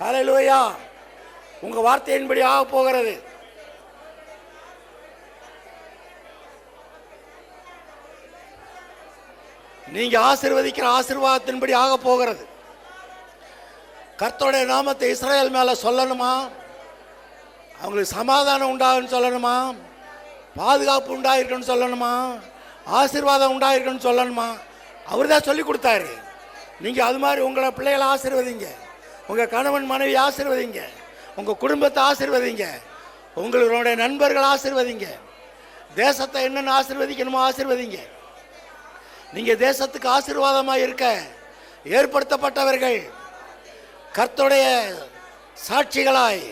Speaker 2: ஹல்லேலூயா. உங்க வார்த்தையின்படி ஆக போகிறது. நீங்க ஆசீர்வதிக்கிற ஆசீர்வாதத்தின்படி ஆக போகிறது. கர்த்தருடைய நாமத்தை இஸ்ரவேல் மேல சொல்லணுமா? அவங்களுக்கு சமாதானம் உண்டாகுன்னு சொல்லணுமா? பாதுகாப்பு உண்டாயிருக்குன்னு சொல்லணுமா? ஆசீர்வாதம் உண்டாயிருக்குன்னு சொல்லணுமா? அவர் தான் சொல்லி கொடுத்தாரு. நீங்கள் அது மாதிரி உங்களை பிள்ளைகளை ஆசீர்வதிங்க. உங்கள் கணவன் மனைவி ஆசீர்வதிங்க. உங்கள் குடும்பத்தை ஆசீர்வதிங்க. உங்களுடைய நண்பர்கள் ஆசீர்வதிங்க. தேசத்தை என்னென்ன ஆசீர்வதிக்கணுமோ ஆசீர்வதிங்க. நீங்கள் தேசத்துக்கு ஆசீர்வாதமாக இருக்க ஏற்படுத்தப்பட்டவர்கள். கர்த்தருடைய சாட்சிகளாய்,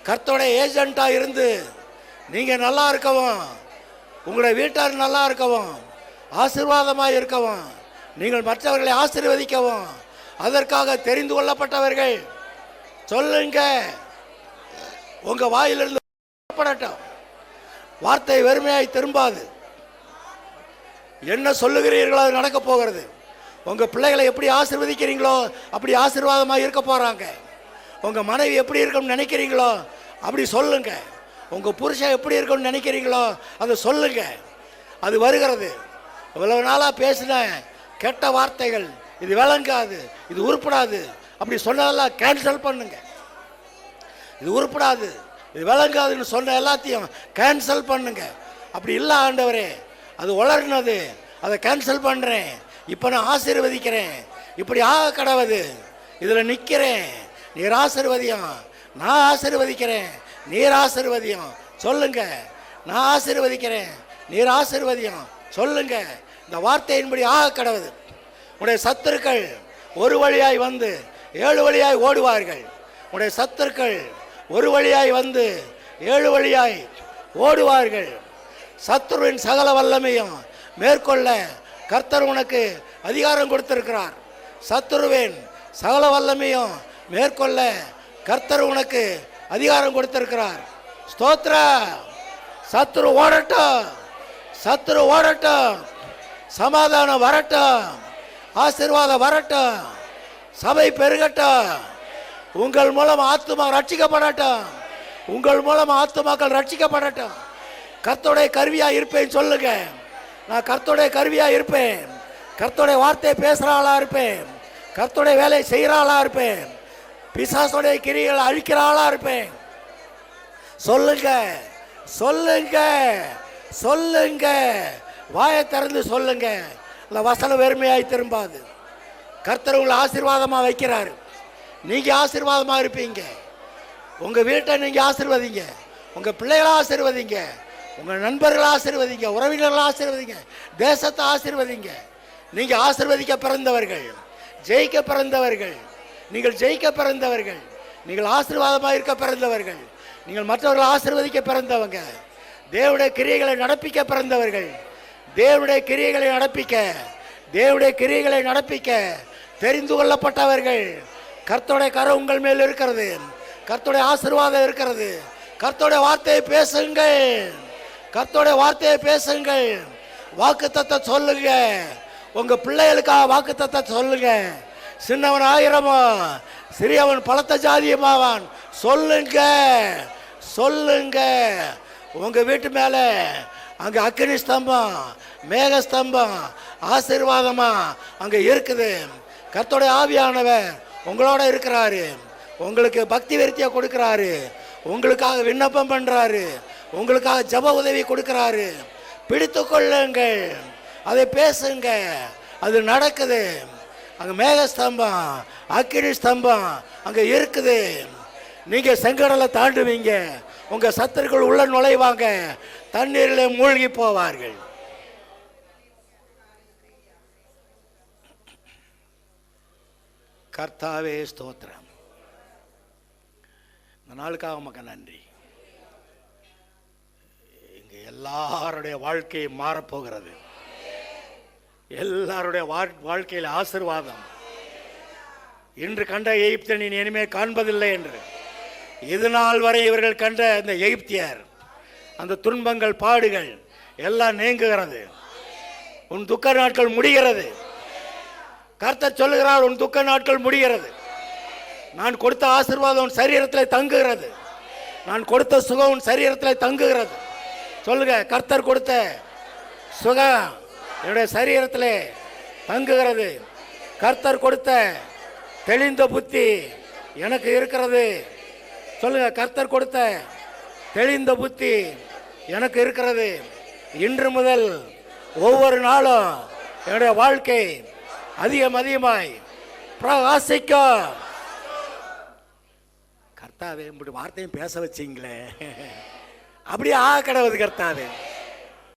Speaker 2: கர்த்தருடைய ஏஜென்ட்டாக இருந்து நீங்கள் நல்லா இருக்கவும், உங்களுடைய வீட்டார் நல்லா இருக்கவும், ஆசீர்வாதமாக இருக்கவும், நீங்கள் மற்றவர்களை ஆசீர்வதிக்கவும் அதற்காக தெரிந்து கொள்ளப்பட்டவர்கள். சொல்லுங்க. உங்க வாயிலிருந்து வார்த்தை வெறுமையாய் திரும்பாது. என்ன சொல்லுகிறீர்களோ அது நடக்க போகிறது. உங்க பிள்ளைகளை எப்படி ஆசீர்வதிக்கிறீங்களோ அப்படி ஆசீர்வாதமாக இருக்க போறாங்க. உங்க மனைவி எப்படி இருக்கணும்னு நினைக்கிறீங்களோ அப்படி சொல்லுங்க. உங்க புருஷன் எப்படி இருக்கணும்னு நினைக்கிறீங்களோ அதை சொல்லுங்க. அது வருகிறது. இவ்வளவு நாளா பேசின கெட்ட வார்த்தைகள், இது விளங்காது, இது உருப்படாது அப்படி சொன்னதெல்லாம் கேன்சல் பண்ணுங்க. இது உருப்படாது, இது விளங்காதுன்னு சொன்ன எல்லாத்தையும் கேன்சல் பண்ணுங்க. அப்படி இல்லை ஆண்டவரே, அது வளர்னது, அதை கேன்சல் பண்ணுறேன். இப்போ நான் ஆசீர்வதிக்கிறேன். இப்படி ஆக கடவுது, இதில் நிற்கிறேன். நீர் ஆசீர்வதியம், நான் ஆசீர்வதிக்கிறேன். நீர் ஆசீர்வதியம் சொல்லுங்க. நான் ஆசீர்வதிக்கிறேன், நீர் ஆசீர்வதியம் சொல்லுங்க. இந்த வார்த்தையின்படி ஆக கடவுது. உடைய சத்துருக்கள் ஒரு வழியாய் வந்து 7 வழியாய் ஓடுவார்கள். உடைய சத்துருக்கள் ஒரு வழியாய் வந்து 7 வழியாய் ஓடுவார்கள். சத்துருவின் சகல வல்லமையும் மேற்கொள்ள கர்த்தர் உனக்கு அதிகாரம் கொடுத்திருக்கிறார். சத்துருவின் சகல வல்லமையும் மேற்கொள்ள கர்த்தர் உனக்கு அதிகாரம் கொடுத்திருக்கிறார். ஸ்தோத்ரா. சத்துரு ஓடட்டும், சத்துரு ஓடட்டும், சமாதானம் வரட்டும், ஆசீர்வாதம் வரட்டும், சபை பெருகட்டும், உங்கள் மூலம் ஆத்துமா ரட்சிக்கப்படட்டும், உங்கள் மூலம் ஆத்துமாக்கள் ரட்சிக்கப்படட்டும். கர்த்தருடைய கருவியா இருப்பேன் சொல்லுங்க. நான் கர்த்தருடைய கருவியா இருப்பேன், கர்த்தருடைய வார்த்தையை பேசுற ஆளா இருப்பேன், கர்த்தருடைய வேலையை செய்கிற ஆளா இருப்பேன், பிசாசுடைய கிரிகளை அழிக்கிற ஆளா இருப்பேன். சொல்லுங்க, சொல்லுங்க, சொல்லுங்க, வாயை திறந்து சொல்லுங்க. அந்த வசனம் வெறுமையாய் திரும்பாது. கர்த்தர் உங்களை ஆசீர்வாதமா வைக்கிறாரு. நீங்க ஆசீர்வாதமா இருப்பீங்க. உங்க வீட்டை நீங்க ஆசீர்வதிங்க, உங்க பிள்ளைகளை ஆசீர்வதிங்க, உங்க நண்பர்களை ஆசீர்வதிங்க, உறவினர்களை ஆசீர்வதிங்க, தேசத்தை ஆசீர்வதிங்க. நீங்க ஆசீர்வதிக்க பிறந்தவர்கள், ஜெயிக்க பிறந்தவர்கள், நீங்கள் ஜெயிக்க பிறந்தவர்கள், நீங்கள் ஆசீர்வாதமாக இருக்க பிறந்தவர்கள், நீங்கள் மற்றவர்களை ஆசீர்வதிக்க பிறந்தவங்க, தேவனுடைய கிரியைகளை நடப்பிக்க பிறந்தவர்கள், தேவனுடைய கிரியைகளை நடப்பிக்க, தேவனுடைய கிரியைகளை நடப்பிக்க தெரிந்து கொள்ளப்பட்டவர்கள். கர்த்தருடைய கரம் உங்கள் மேல் இருக்கிறது, கர்த்தருடைய ஆசீர்வாதம் இருக்கிறது. கர்த்தருடைய வார்த்தையை பேசுங்கள், கர்த்தருடைய வார்த்தையை பேசுங்கள். வாக்குத்தத்தத்தை சொல்லுங்க, உங்க பிள்ளைகளுக்காக வாக்குத்தத்தத்தை சொல்லுங்க. சின்னவன் ஆயிரமோ சிறியவன் பலத்த ஜாதியமாவான். சொல்லுங்க, சொல்லுங்க. உங்க வீட்டு மேல அங்க அக்கினி ஸ்தம்பம், மேக ஸ்தம்பம் ஆசீர்வாதமா அங்க இருக்குது. கர்த்தருடைய ஆவியானவர் உங்களோட இருக்கிறாரு, உங்களுக்கு பக்தி விருத்தியை கொடுக்கிறாரு, உங்களுக்காக விண்ணப்பம் பண்றாரு, உங்களுக்காக ஜப உதவி கொடுக்கிறாரு. பிடித்து கொள்ளுங்கள், அதை பேசுங்க, அது நடக்குது. அங்க மேக ஸ்தம்பம், அக்கினி ஸ்தம்பம் அங்க இருக்குது. நீங்க செங்கடலை தாண்டுவீங்க, உங்க சத்துருக்கள் உள்ள நுழைவாங்க, தண்ணீரில் மூழ்கி போவார்கள். கர்த்தாவே ஸ்தோத்திரம். இந்த நாளுக்காக உமக்கு நன்றி. இங்க எல்லாருடைய வாழ்க்கை மாறப்போகிறது. எல்லாருடைய வாழ்க்கையில் ஆசீர்வாதம். இன்று கண்ட எகிப்தியனை நீ இனிமே காண்பதில்லை என்று இது நாள் வரை இவர்கள் கண்ட இந்த எகிப்தியர், அந்த துன்பங்கள் பாடுகள் எல்லாம் நீங்குகிறது. உன் துக்க நாட்கள் முடிகிறது. கர்த்தர் சொல்லுகிறார், உன் துக்க நாட்கள் முடிகிறது. நான் கொடுத்த ஆசீர்வாதம் உன் சரீரத்தில் தங்குகிறது. நான் கொடுத்த சுகம் உன் சரீரத்தில் தங்குகிறது. சொல்லுங்க, கர்த்தர் கொடுத்த சுகம் என்னுடைய சரீரத்தில் தங்குகிறது. கர்த்தர் கொடுத்த தெளிந்த புத்தி எனக்கு இருக்கிறது. சொல்லுங்க, கர்த்தர் கொடுத்த தெளிந்த புத்தி எனக்கு இருக்கிறது. இன்று முதல் ஒவ்வொரு நாளும் என்னுடைய வாழ்க்கை அதிகமாய் பிரகாசிக்கும். கர்த்தாவே இப்படி வார்த்தையும் பேச வச்சிங்களே, அப்படியே ஆ கடவுது கர்த்தாவே.